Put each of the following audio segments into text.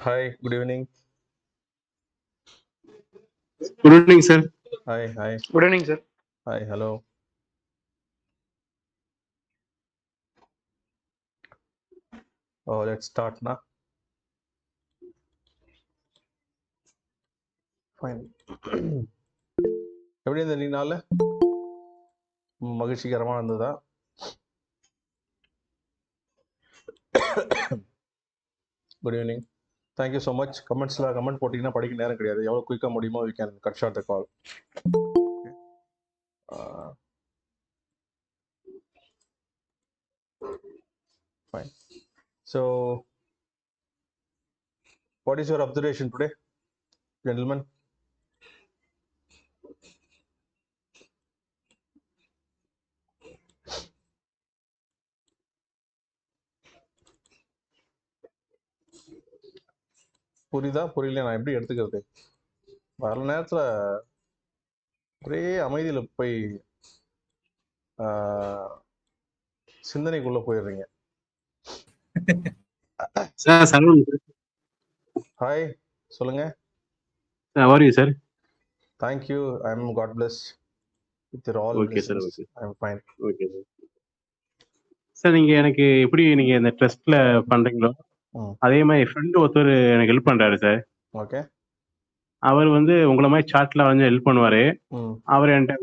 Hi, good evening. Good evening, sir. Hi, Good evening, sir. hello. Oh, let's start now. Fine. எப்படி இருந்த நீ நாள் மகிழ்ச்சிகரமாக இருந்ததா? Good evening. Thank you so much. கமெண்ட்ஸில் கமெண்ட் போட்டிங்கன்னா படிக்க நேரம் கிடையாது. எவ்வளோ குயிக்காக முடியுமோ we can cut short the call. Fine. So what is your observation today, gentleman? புரியுதா புரியல? நான் எப்படி எடுத்துக்கிறது? வர நேரத்தில் ஒரே அமைதியில் போய் சிந்தனைக்குள்ளே போயிடுறீங்க. Sir, Salman. ஹாய், சொல்லுங்க. How are you, sir? Thank you. I am God bless with all Okay, sir. Blessings. Okay. I am fine. Okay, sir. Sir நீங்க எனக்கு எப்படி நீங்க இந்த ட்ரஸ்ட்ல பண்றீங்களோ ம் அதே மாதிரி ஃப்ரெண்டு ஒருத்தர் எனக்கு ஹெல்ப் பண்றாரு சார். ஓகே. அவர் வந்து உங்களை மாதிரி சார்ட்ல வந்து ஹெல்ப் பண்ணுவாரு. ம் அவர் என்கிட்ட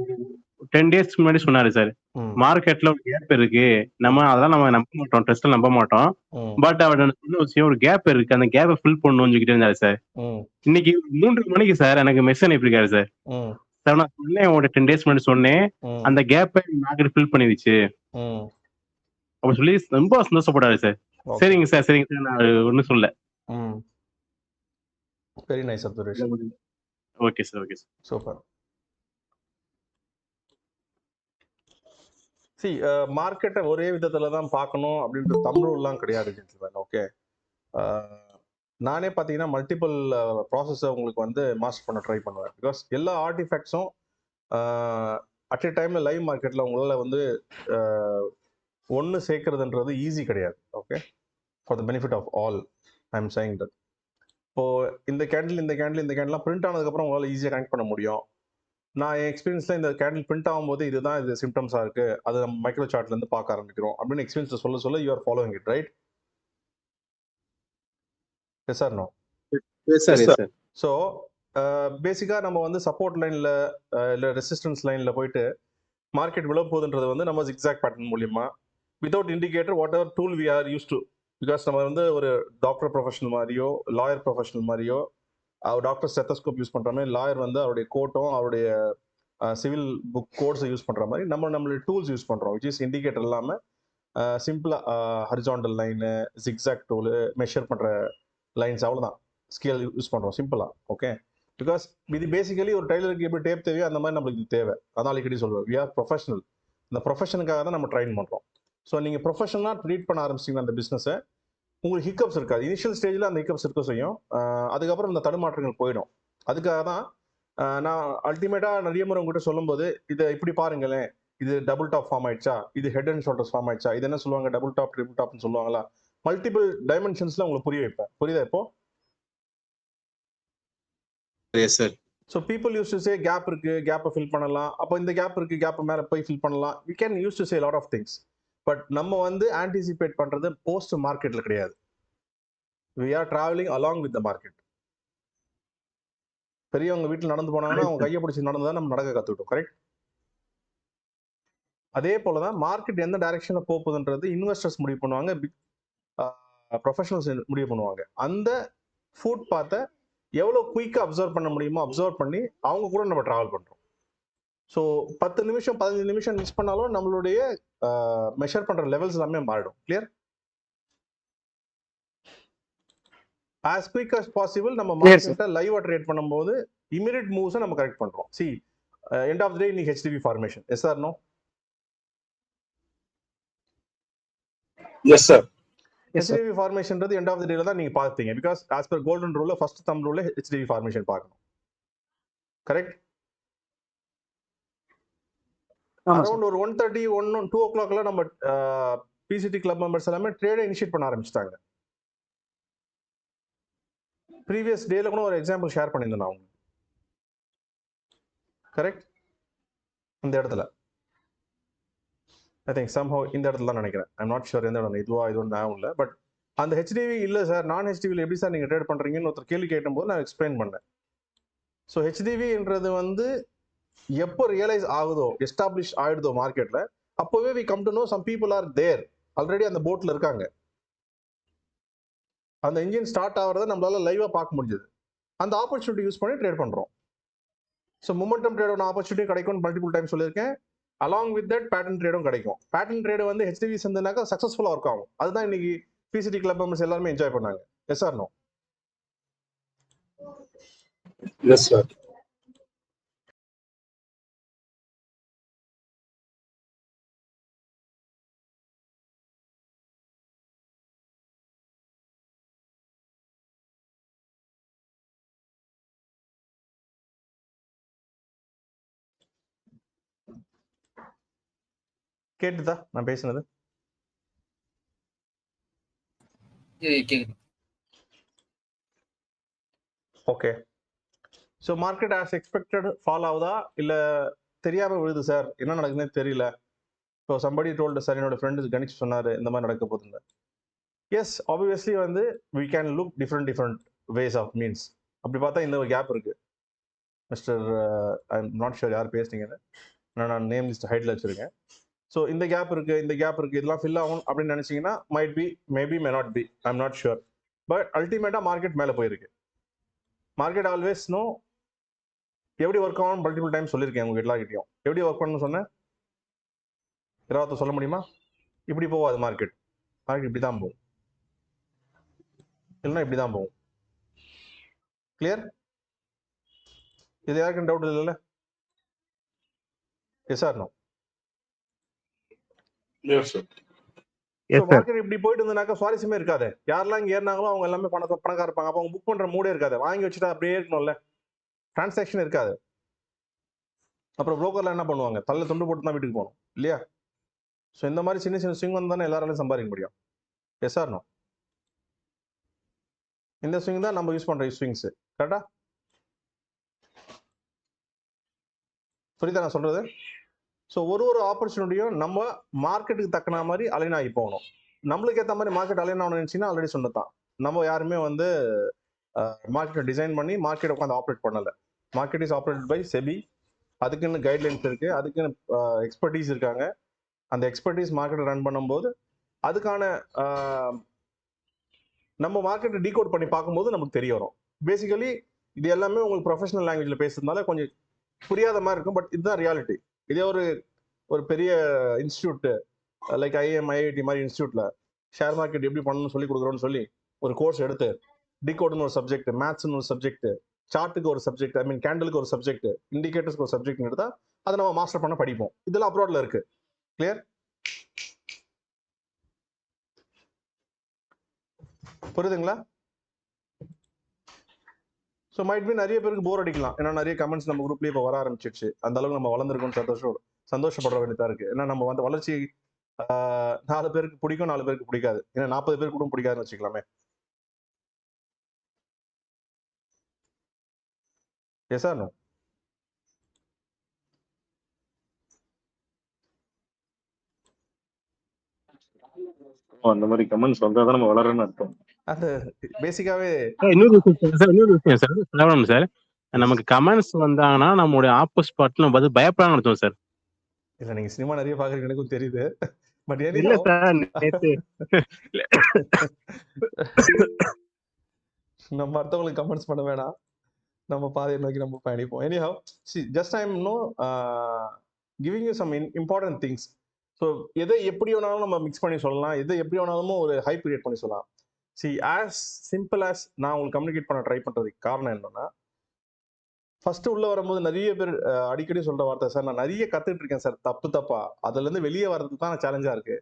10 டேஸ்க்கு முன்னாடி சொன்னாரு சார், ம் மார்க்கெட்ல ஒரு கேப் இருக்கு, அதெல்லாம் நம்ம நம்ப மாட்டோம், ட்ரஸ்ட்ல நம்ப மாட்டோம். ம் பட் அவர் எனக்கு சொன்ன விஷயம், ஒரு கேப் இருக்கு, அந்த கேப்பை ஃபில் பண்ணணும்னு சொல்லிக்கிட்டே இருந்தாரு சார். ம் இன்னைக்கு 3 மணிக்கு சார் எனக்கு மெசேஜ் அனுப்பியிருக்காரு சார். ம் சார் நான் சொன்னேன், உங்கள்கிட்ட 10 டேஸ் முன்னாடி சொன்னேன், ம் அந்த கேப்பை மார்க்கெட் ஃபில் பண்ணிடுச்சு ம் அப்படி சொல்லி ரொம்ப சந்தோஷப்படாரு சார். ஓகே. சரிங்க சார், சரிங்க சார், நான் ஒன்றும் சொல்ல. ம் very nice observation. Okay sir, okay sir. Super. C மார்க்கெட்டை ஒரே விதத்தில் தான் பார்க்கணும் அப்படின்ற தம்ரூல்லாம் கிடையாது ஜென்டில்மேன். ஓகே. நானே பார்த்தீங்கன்னா மல்டிபிள் ப்ராசஸை உங்களுக்கு வந்து மாஸ்டர் பண்ண ட்ரை பண்ணுவேன். பிகாஸ் எல்லா ஆர்டிஃபேக்ட்ஸும் அட் எ டைமில் லைவ் மார்க்கெட்டில் உங்களால் வந்து ஒன்று சேர்க்கறதுன்றது ஈஸி கிடையாது. Okay. For the benefit of all I am saying that. இப்போது இந்த கேண்டில்லாம் பிரிண்ட் ஆனதுக்கப்புறம் உங்களால் ஈஸியாக கனெக்ட் பண்ண முடியும். நான் என் எக்ஸ்பீரியன்ஸில் இந்த கேண்டில் பிரிண்ட் ஆகும்போது இதுதான் இது சிம்டம்ஸாக இருக்குது, அது நம்ம மைக்ரோ சார்ட்லேருந்து பார்க்க ஆரம்பிக்கிறோம் அப்படின்னு எக்ஸ்பீரியன்ஸை சொல்ல சொல்ல you are following it, right? Yes or no? Yes sir, yes sir. So பேசிக்காக நம்ம வந்து சப்போர்ட் லைனில் இல்லை ரெசிஸ்டன்ஸ் லைனில் போயிட்டு மார்க்கெட் விழ போகுதுன்றது வந்து நம்ம ஜிக்ஸாக் பேட்டர்ன் மூலியமா without indicator whatever tool we are use to. Because நம்ம வந்து ஒரு டாக்டர் ப்ரொஃபஷனல் மாதிரியோ லாயர் ப்ரொஃபஷனல் மாதிரியோ, அவர் டாக்டர் ஸ்டெத்தஸ்கோப் யூஸ் பண்ணுற மாதிரி லாயர் வந்து அவருடைய கோட்டும் அவருடைய சிவில் புக் கோட்ஸை யூஸ் பண்ணுற மாதிரி நம்மளுடைய டூல்ஸ் யூஸ் பண்ணுறோம், விச் இஸ் இண்டிகேட்டர் இல்லாமல் சிம்பிளாக horizontal line, zigzag tool, measure பண்ணுற லைன்ஸ், அவ்வளோதான் ஸ்கேல் யூஸ் பண்ணுறோம் சிம்பிளாக. ஓகே. பிகாஸ் இது பேசிக்கலி ஒரு டைலருக்கு எப்படி டேப் தேவையோ அந்த மாதிரி நம்மளுக்கு இது தேவை. அதான் அடிக்கடி சொல்லுவேன், வி ஆர் ப்ரொஃபஷனல். இந்த ப்ரொஃபஷனுக்காக தான் நம்ம ட்ரைன் பண்ணுறோம். ஸோ நீங்கள் ப்ரொஃபஷனலாக ட்ரீட் பண்ண ஆரம்பிச்சிங்கன்னா அந்த பிஸ்னஸை, உங்களுக்கு ஹிக்கப்ஸ் இருக்காது. இனிஷியல் ஸ்டேஜில் அந்த ஹிக்கப்ஸ் இருக்க செய்யும், அதுக்கப்புறம் இந்த தடுமாற்றங்கள் போயிடும். அதுக்காக தான் நான் அல்டிமேட்டாக நிறைய முறை உங்கள்கிட்ட சொல்லும்போது இதை இப்படி பாருங்களேன், இது டபுள் டாப் ஃபார்ம் ஆயிடுச்சா, இது ஹெட் அண்ட் ஷோல்டர்ஸ் ஃபார்ம் ஆயிடுச்சா, இது என்ன சொல்லுவாங்க டபுள் டாப் ட்ரிபிள் டாப்னு சொல்லுவாங்களா, மல்டிபிள் டைமென்ஷன்ஸில் உங்களுக்கு புரிய வைப்பேன். புரியுதா இப்போ? Yes sir. So people use to say gap இருக்கு, கேப்பை ஃபில் பண்ணலாம், அப்போ இந்த கேப் இருக்கு, கேப்பை மேலே போய் ஃபில் பண்ணலாம். We can use to say lot of things. But நம்ம வந்து ஆன்டிசிபேட் பண்ணுறது போஸ்ட் மார்க்கெட்டில் கிடையாது. We are travelling along with the market. பெரியவங்க வீட்டில் நடந்து போனாங்கன்னா அவங்க கையை பிடிச்சி நடந்து தான் நம்ம நடக்க கற்றுக்கிட்டோம், கரெக்ட்? அதே போல தான் மார்க்கெட் எந்த டைரக்ஷனில் போகுதுன்றது இன்வெஸ்டர்ஸ் முடிவு பண்ணுவாங்க, ப்ரொஃபஷனல்ஸ் முடிவு பண்ணுவாங்க. அந்த ஃபுட் பாத்தை எவ்வளோ குயிக்காக அப்சர்வ் பண்ண முடியுமோ அப்சர்வ் பண்ணி அவங்க கூட நம்ம ட்ராவல் பண்ணுறோம். ஸோ 10 நிமிஷம் 15 நிமிஷம் மிஸ் பண்ணாலும் நம்மளுடைய மெஷர் பண்ணுற லெவல்ஸ் எல்லாமே மாறிடும். Clear? As quick as possible நம்ம மார்க்கெட்டை லைவாக ட்ரேட் பண்ணும்போது இமீடியட் மூவ்ஸை நம்ம கரெக்ட் பண்ணுறோம். See end of the day இன்னைக்கு HDV formation. Yes sir no? Yes sir. HDV ஃபார்மேஷன்றது எண்ட் ஆஃப் த டேல தான் நீங்கள் பார்ப்பீங்க. பிகாஸ் ஆஸ் பர் கோல்டன் ரூலில் ஃபர்ஸ்ட் தம் ரூலில் ஹெச்டிவி ஃபார்மேஷன் பார்க்கணும், கரெக்ட்? அரௌண்ட் ஒரு 1:30 2 o'clockல நம்ம பிசிடி கிளப் மெம்பர்ஸ் எல்லாமே ட்ரேடை இனிஷியேட் பண்ண ஆரம்பிச்சிட்டாங்க. ப்ரீவியஸ் டேல கூட ஒரு எக்ஸாம்பிள் ஷேர் பண்ணியிருந்தேன் நான் உங்களுக்கு. கரெக்ட்? இந்த இடத்துல ஐ திங்க் சம்ஹவ் இந்த இடத்துல தான் நினைக்கிறேன். ஐம் நாட் ஷுர் எந்த இடம் இதுவா இது ஒன்று ஞாபகம் இல்லை. பட் அந்த ஹெச்டிவி இல்லை சார், நான் ஹெச்டிவியில் எப்படி சார் நீங்கள் ட்ரேட் பண்ணுறீங்கன்னு ஒருத்தர் கேள்வி கேட்டும்போது நான் எக்ஸ்பிளைன் பண்ணேன். ஸோ ஹெச்டிவின்றது வந்து எப்போ ரியலைஸ் ஆகுதோ, எஸ்டாப்ளிஷ் ஆகிடுதோ மார்க்கெட்டில், அப்போவே we come to know some people are there, already அந்த போட்டில் இருக்காங்க. அந்த இன்ஜின் ஸ்டார்ட் ஆகிறத நம்மளால லைவாக பார்க்க முடிஞ்சது. அந்த ஆப்பர்ச்சுனிட்டி யூஸ் பண்ணி ட்ரேட் பண்ணுறோம். ஸோ மொமெண்டம் ட்ரேடோட ஆப்பர்ச்சுனிட்டி கிடைக்கும்னு மல்டிபிள் டைம் சொல்லியிருக்கேன். அலாங் வித் தட் பேட்டர்ன் ட்ரேடும் கிடைக்கும். பேட்டர்ன் ட்ரேடு வந்து ஹெச்டிவி சேர்ந்தனாக்கா சக்ஸஸ்ஃபுல்லாக ஒர்க் ஆகும். அதுதான் இன்னைக்கு பிசிடி கிளப் மெம்பர்ஸ் எல்லாருமே என்ஜாய் பண்ணாங்க. Yes or no? Yes sir. கேட்டுதா நான் பேசுனது? Okay. So market as expected fall ஆகுதா இல்லை தெரியாமல் விழுது சார், என்ன நடக்குதுன்னே தெரியல. இப்போ சம்படி டோல்டு சார், என்னோட ஃப்ரெண்டு கணிச்சு சொன்னார் இந்த மாதிரி நடக்க போகுதுங்க. எஸ், ஆப்வியஸ்லி வந்து we can look different ways of means. அப்படி பார்த்தா இந்த ஒரு கேப் இருக்கு. Mister I am not sure யார் பேசுனீங்கன்னு, நான் நேம் லிஸ்ட் ஹைட்டில் வச்சுருக்கேன். ஸோ இந்த கேப் இருக்கு, இந்த கேப் இருக்கு, இதெல்லாம் ஃபில் ஆகும் அப்படின்னு நினைச்சீங்கன்னா might be, maybe, may not be, I am not sure. But அல்டிமேட்டா மார்க்கெட் மேலே போயிருக்கு. மார்க்கெட் ஆல்வேஸ் நோ எப்படி ஒர்க் ஆகும். மல்டிபிள் டைம் சொல்லியிருக்கேன் உங்க எல்லார்கிட்டையும். எப்படி ஒர்க் பண்ணணும்னு சொன்னேன், யாராவது சொல்ல முடியுமா? இப்படி போகாது மார்க்கெட். மார்க்கெட் இப்படி தான் போகும், இல்லைன்னா இப்படி தான் போகும். கிளியர்? இது யாருக்கும் டவுட் இல்லைல்ல? Yes or no? Yes sir. So market இப்படி போயிட்டு இருந்தனாக்கா சுவாரஸ்யமே இருக்காது. யாரெல்லாம் இங்கே ஏறினாங்களோ அவங்க எல்லாமே பணக்கார இருப்பாங்க. அப்போ அவங்க புக் பண்ற மூடே இருக்காது. வாங்கி வச்சுட்டா அப்படியே இருக்கணும்ல, டிரான்சாக்ஷன் இருக்காது. அப்புறம் புரோக்கர்ல என்ன பண்ணுவாங்க, தள்ள துண்டு போட்டு தான் வீட்டுக்கு போகணும் இல்லையா? ஸோ இந்த மாதிரி சின்ன சின்ன ஸ்விங் வந்து தானே எல்லாராலையும் சம்பாதிக்க முடியும். Yes or no? இந்த ஸ்விங் தான் நம்ம யூஸ் பண்ற ஸ்விங்ஸ். கரெக்டா? புரியுதா நான் சொல்றது? ஸோ ஒரு ஆப்பர்ச்சுனிட்டியும் நம்ம மார்க்கெட்டுக்கு தக்கன மாதிரி அலைன் ஆகி போகணும். நம்மளுக்கு ஏற்ற மாதிரி மார்க்கெட் அலைன் ஆகணும்னு நினைச்சீங்கன்னா ஆல்ரெடி சொன்னதான், நம்ம யாருமே வந்து மார்க்கெட்டை டிசைன் பண்ணி மார்க்கெட் உட்காந்து ஆப்ரேட் பண்ணலை. Market is operate by SEBI. அதுக்குன்னு கைட்லைன்ஸ் இருக்கு, அதுக்குன்னு எக்ஸ்பர்டீஸ் இருக்காங்க. அந்த எக்ஸ்பர்டீஸ் மார்க்கெட்டை ரன் பண்ணும்போது அதுக்கான நம்ம மார்க்கெட்டை டீகோட் பண்ணி பார்க்கும்போது நமக்கு தெரிய வரும். பேசிக்கலி இது எல்லாமே உங்களுக்கு ப்ரொஃபஷனல் லாங்குவேஜ்ல பேசுறதுனால கொஞ்சம் புரியாத மாதிரி இருக்கும். பட் இதுதான் ரியாலிட்டி. இதே ஒரு பெரிய இன்ஸ்டியூட் லைக் ஐஎம், ஐஐடி மாதிரி இன்ஸ்டியூட்ல ஷேர் மார்க்கெட் எப்படி பண்ணணும்னு சொல்லி கொடுக்குறோன்னு சொல்லி ஒரு கோர்ஸ் எடுத்து, டிகோடுன்னு ஒரு சப்ஜெக்ட், மேத்ஸ்னு ஒரு சப்ஜெக்ட், சார்ட்டுக்கு ஒரு சப்ஜெக்ட், ஐ மீன் கேண்டலுக்கு ஒரு சப்ஜெக்ட், இண்டிகேட்டர்ஸ்க்கு ஒரு சப்ஜெக்ட் எடுத்தா அதை நம்ம மாஸ்டர் பண்ண படிப்போம். இதெல்லாம் அப்ராட்ல இருக்கு. கிளியர்? புரியுதுங்களா? ஸோ மைட் பி நிறைய பேருக்கு போர் அடிக்கலாம். ஏன்னா நிறைய கமெண்ட்ஸ் நம்ம குரூப்லேயே இப்போ வர ஆரம்பிச்சிருச்சு. அந்த அளவுக்கு நம்ம வளர்ந்துருக்கோம், சந்தோஷப்பட வேண்டியதா இருக்கு. ஏன்னா நம்ம வந்து வளர்ச்சி 4 பேருக்கு பிடிக்கும், 4 பேருக்கு பிடிக்காது. ஏன்னா 40 பேருக்கு கூட பிடிக்காதுன்னு வச்சுக்கலாமே. Yes or no? அந்த மாதிரி கமெண்ட்ஸ் வந்தா தான் நம்ம வளரணும்னு அர்த்தம். அது பேசிக்காவே இன்னொரு விஷயம் சார், சரவணன் சார், நமக்கு கமெண்ட்ஸ் வந்தாங்கன்னா நம்மளுடைய ஆப்போசிட் பார்ட்ல நம்ம வந்து பயப்படாம நடத்துவோம் சார். இல்ல, நீங்க சினிமா நிறைய பாக்குறீங்க எனக்கும் தெரியுது. பட் இல்ல சார், நேத்து நம்ம அடுத்தவங்களுக்கு கமெண்ட்ஸ் பண்ண வேணாம், நம்ம பாதையை நோக்கி நம்ம பயணிப்போம். Anyhow, see just I am giving you some important things. So எதை எப்படி வேணாலும் நம்ம மிக்ஸ் பண்ணி சொல்லலாம், எதை எப்படி வேணாலும் ஒரு ஹைப் கிரியேட் பண்ணி சொல்லலாம். see as simple as நான் உங்களுக்கு கம்யூனிகேட் பண்ண ட்ரை பண்றதுக்கு காரணம் என்னன்னா, ஃபர்ஸ்ட் உள்ள வரும்போது நிறைய பேர் அடிக்கடி சொல்ற வார்த்தை, சார் நான் நிறைய கத்துட்டு இருக்கேன் சார் தப்பா, அதுல இருந்து வெளியே வர்றதுக்கு தான் சேலஞ்சா இருக்கு,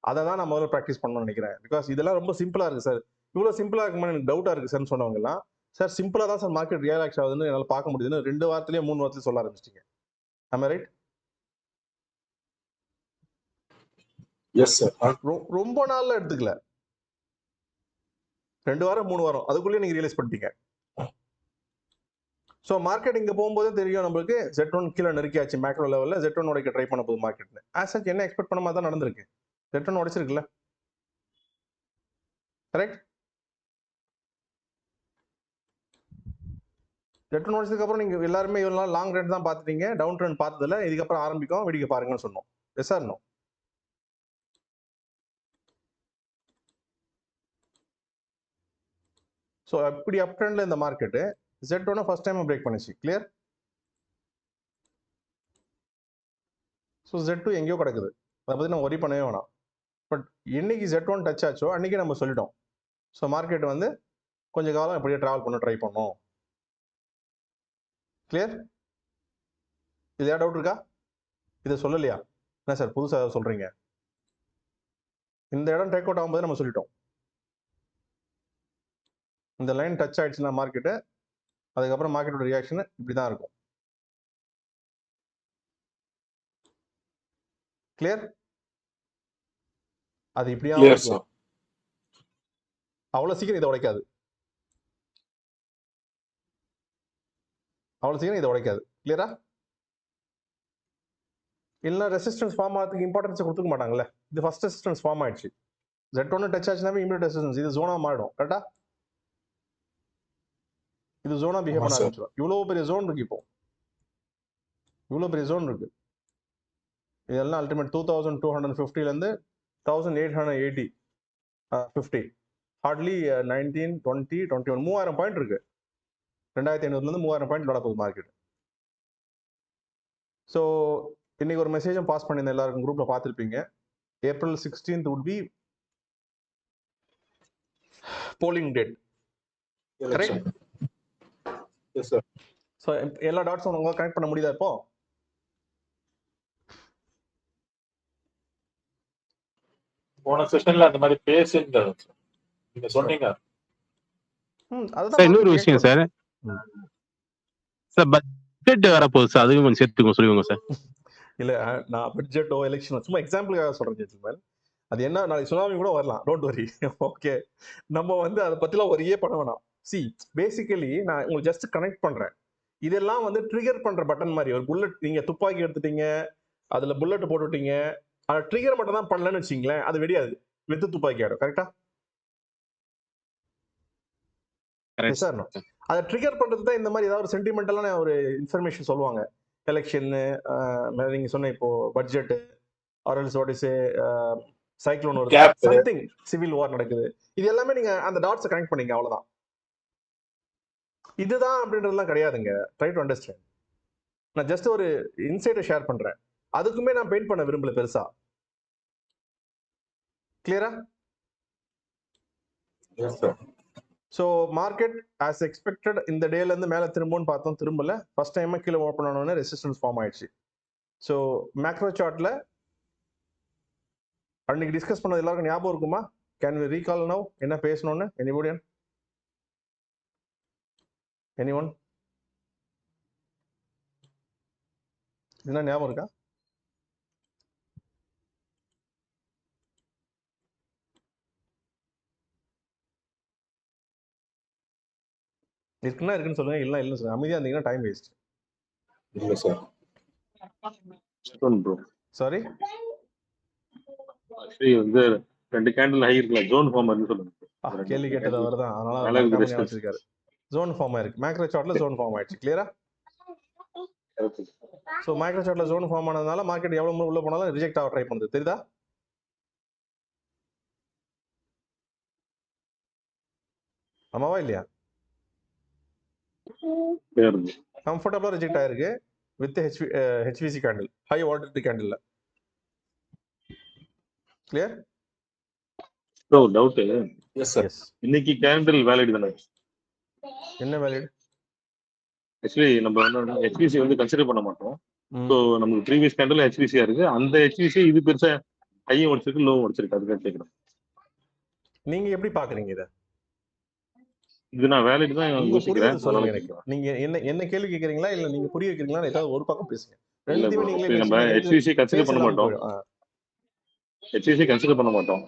அதை தான் நான் முதல்ல ப்ராக்டிஸ் பண்ணணும்னு நினைக்கிறேன். பிகாஸ் இதெல்லாம் ரொம்ப சிம்பிளா இருக்கு சார், இவ்வளவு சிம்பிளா இருக்குமா எனக்கு டவுட்டா இருக்கு சார்னு சொன்னவங்க எல்லாம், சார் சிம்பிளா தான் சார் மார்க்கெட் ரியாக்ட் ஆகுதுன்னு என்னால் பார்க்க முடியுதுன்னு 2 வாரத்திலேயே 3 வாரத்திலேயே சொல்ல ஆரம்பிச்சிட்டீங்க. ஆமா ரைட்? Yes sir. ரொம்ப நாள்ல எடுத்துக்கல, 2 வாரம் 3 வாரம் அதுக்குள்ளேயே நீங்க ரியலைஸ் பண்ணிட்டீங்க. ஸோ மார்க்கெட் இங்கே போகும்போது தெரியும் நம்மளுக்கு Z1 கீழே நெருக்கியாச்சு மேக்ரோ லெவலில் Z1 உடைக்க ட்ரை பண்ண போகுது மார்க்கெட்னு. ஆஸ் சச் என்ன எக்ஸ்பெக்ட் பண்ண மாதிரி தான் நடந்திருக்கு. Z1 உடைச்சிருக்குல்ல, correct? Z1 உடைச்சதுக்கப்புறம் நீங்கள் எல்லாருமே இவ்வளோ லாங் ட்ரெண்ட் தான் பார்த்துட்டீங்க, டவுன் ட்ரெண்ட் பார்த்ததில்ல. இதுக்கப்புறம் ஆரம்பிக்கும், வெடிக்க பாருங்கன்னு சொன்னோம். S or no? ஸோ அப்படி அப் ட்ரெண்டில் இந்த market Z1 first time break பண்ணிச்சு. கிளியர்? ஸோ Z2 எங்கேயோ கிடக்குது, அதை பற்றி நம்ம ஒரி பண்ணவே வேணாம். பட் என்னைக்கு Z1 டச் ஆச்சோ அன்றைக்கி நம்ம சொல்லிட்டோம். ஸோ மார்க்கெட் வந்து கொஞ்சம் காலம் இப்படியே ட்ராவல் பண்ண ட்ரை பண்ணோம். கிளியர்? இது ஏதாவது டவுட் இருக்கா? இதை சொல்லலையா? என்ன சார் புதுசாக ஏதாவது சொல்கிறீங்க? இந்த இடம் டேக் அவுட் ஆகும்போது நம்ம சொல்லிட்டோம், இந்த லைன் டச் ஆயிடுச்சுன்னா மார்க்கெட்டு, அதுக்கப்புறம் மார்க்கெட்டோட ரியாக்ஷன் இப்படி தான் இருக்கும். கிளியர்? அது இப்படியா உடைக்கலாம், அவ்வளோ சீக்கிரம் இதை உடைக்காது, அவ்வளோ சீக்கிரம் இதை உடைக்காது. கிளியரா? இல்லை ரெசிஸ்டன்ஸ் ஃபார்ம் ஆகிறதுக்கு இம்பார்ட்டன்ஸ் கொடுத்துக்க மாட்டாங்கல்ல. இது ஃபர்ஸ்ட் ரெசிஸ்டன்ஸ் ஃபார்ம் ஆயிடுச்சு, Z1 டச் ஆச்சுனாவே இமீடியட் ரெசிஸ்டன்ஸ், இது ஜோனா மாறிடும். கரெக்டா? இது ஜோனா பிஹேவ் பண்ண ஆரம்பிச்சிடும். இவ்வளோ பெரிய ஜோன் இருக்கு, இப்போ இவ்வளோ பெரிய ஜோன் இருக்கு. இதெல்லாம் அல்டிமேட் 2250லேருந்து 1880 50 ஹார்ட்லி 19 20 21 3000 பாயிண்ட் இருக்கு. 2500லேருந்து 3000 பாயிண்ட் விட போகுது மார்க்கெட். ஸோ இன்னைக்கு ஒரு மெசேஜும் பாஸ் பண்ணியிருந்தேன், எல்லாருக்கும் குரூப்ல பார்த்துருப்பீங்க. April 16th would be polling date. Correct? Yes, sir. So எல்லா டாட்ஸும் உங்களால் கனெக்ட் பண்ண முடியுதா இப்போ? போன செஷன்ல அந்த மாதிரி பேசியிருந்தாரு நீங்க சொன்னீங்க. அதுதான் இன்னொரு விஷயம் சார், சார் பட்ஜெட் வரப்போகுது சார், அதுவும் கொஞ்சம் சேர்த்துக்கோங்க, சொல்லுங்க சார். இல்லை நான் பட்ஜெட்டோ எலெக்ஷனோ சும்மா எக்ஸாம்பிளுக்காக சொல்கிறேன் ஜென்டில்மேன். அது என்ன, நாளைக்கு சுனாமி கூட வரலாம், டோன்ட் வரி. ஓகே, நம்ம வந்து அதை பற்றிலாம் ஒரே பண்ண வேணாம். சி பேசிக்கலி நான் உங்களுக்கு ஜஸ்ட் கனெக்ட் பண்ணுறேன். இதெல்லாம் வந்து ட்ரிகர் பண்ணுற பட்டன் மாதிரி. ஒரு புல்லட், நீங்கள் துப்பாக்கி எடுத்துட்டீங்க, அதில் புல்லட் போட்டுவிட்டீங்க, அதை ட்ரிகர் மட்டும் தான் பண்ணலன்னு வச்சிங்களேன், அது வெடியாது, வெத்து துப்பாக்கி ஆகிடும். கரெக்டா? சார் அதை ட்ரிகர் பண்ணுறது தான் இந்த மாதிரி ஏதாவது ஒரு சென்டிமெண்டலான ஒரு இன்ஃபர்மேஷன் சொல்லுவாங்க. எலெக்ஷன்னு, நீங்கள் சொன்ன இப்போ பட்ஜெட்டு, ஆர்எல்ஸ் வாட் இஸ் சைக்ளோன் வருது, சம்திங் சிவில் வார் நடக்குது, இது எல்லாமே நீங்கள் அந்த டாட்ஸை கனெக்ட் பண்ணீங்க, அவ்வளோதான். இதுதான் அப்படின்றதுலாம் கிடையாதுங்க. Try to understand. நான் ஜஸ்ட் ஒரு இன்சைட்டை ஷேர் பண்ணுறேன், அதுக்குமே நான் பெயிண்ட் பண்ண விரும்பல பெருசா. கிளியரா? ஸோ மார்க்கெட் ஆஸ் எக்ஸ்பெக்டட் இந்த டேலேருந்து மேலே திரும்பும்னு பார்த்தோம், திரும்பல. ஃபர்ஸ்ட் டைமாக கீழே ஓப்பன் ஆனோடனே ரெசிஸ்டன்ஸ் ஃபார்ம் ஆயிடுச்சு. ஸோ மேக்ரோ சார்ட்டில் அன்னைக்கு டிஸ்கஸ் பண்ணது எல்லாருக்கும் ஞாபகம் இருக்குமா? கேன் வி ரீகால் நவ் என்ன பேசணும்னு? எனிஒன் என்ன ஞாபகம் இருக்கா? இருக்குன்னு சொல்லுங்க, இல்லைன்னா இல்லைன்னு சொல்லுங்க. அமைதியாக இருந்தீங்கன்னா டைம் வேஸ்ட். இல்லை சார். சாரி, வந்து 2 கேண்டில் ஹை இருக்குல்ல, ஜோன் ஃபார்ம் வந்து சொல்லுங்க. கேள்வி கேட்டது அவர் தான், அதனால வச்சிருக்காரு. ஜோன் ஃபார்ம் ஆயிருக்கு, மேக்ரோ சார்ட்ல ஜோன் ஃபார்ம் ஆயிடுச்சு. கிளியரா? ஸோ மேக்ரோ சார்ட்ல ஜோன் ஃபார்ம் ஆனதுனால மார்க்கெட் எவ்வளவு உள்ள போனாலும் ரிஜெக்ட் ஆக ட்ரை பண்ணுது. தெரியுதா? ஆமாவா இல்லையா? கம்ஃபர்டபுளா ரிஜெக்ட் ஆயிருக்கு with HVC candle, high volatility candle. Clear? Bro doubt. Yes sir. இன்னைக்கு கேண்டில் வேலிட் தானே? என்ன வேலிட்? ஆக்சுவலி நம்ம வந்து HVC வந்து கன்சிடர் பண்ண மாட்டோம். ஸோ நமக்கு ப்ரீவியஸ் கேண்டில் HVC இருக்கு, அந்த HVC இது பெருசா ஹையும் உடைச்சிருக்கு, லோவும் உடைச்சிருக்கு, அதுக்காக கேட்குறேன். நீங்க எப்படி பாக்குறீங்க இதை? இது நான் வேலிட் தான் யோசிக்கிறேன். சொல்லுங்க எனக்கு. நீங்க என்ன கேள்வி கேக்குறீங்களா இல்ல நீங்க புரிய வைக்கிறீங்களா? ஏதாவது ஒரு பக்கம் பேசுங்க. ரெண்டுமே நீங்களே நம்ம HVC கன்சிடர் பண்ண மாட்டோம். HVC கன்சிடர் பண்ண மாட்டோம்.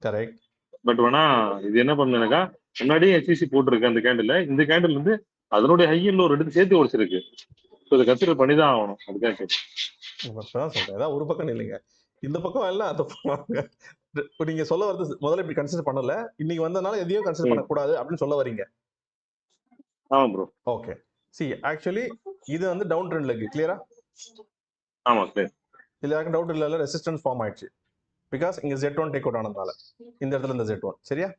கரெக்ட். பட் வேணா இது என்ன பண்ணுனாக்கா, முன்னாடியே HVC போட்டுருக்கு அந்த கேண்டில். இந்த கேண்டில் வந்து அதனுடைய ஹை இன்னும் ரெண்டு சேர்த்து உடைச்சிருக்கு. இதை கன்சிடர் பண்ணி தான் ஆகணும். அதுக்காக கேட்டேன். இப்பதான் சொல்றேன். ஏதாவது ஒரு பக்கம் இல்லைங்க. இந்த பக்கம் இல்ல அந்த பக்கம் வாங்க. இப்போ நீங்க சொல்ல வரது முதல்ல இப்படி கன்சிடர் பண்ணல. இன்னைக்கு வந்தனால எதையும் கன்சிடர் பண்ணக்கூடாது அப்படின்னு சொல்ல வரீங்க. ஆமா ப்ரோ. ஓகே. சி ஆக்சுவலி இது வந்து டவுன் ட்ரெண்ட்ல இருக்கு. கிளியரா? ஆமா கிளியர். இதுல யாருக்கும் டவுட் இல்ல, ரெசிஸ்டன்ஸ் ஃபார்ம் ஆயிடுச்சு. பிகாஸ் இங்க Z1 டேக் அவுட் ஆனதுனால இந்த இடத்துல இந்த Z1. சரியா?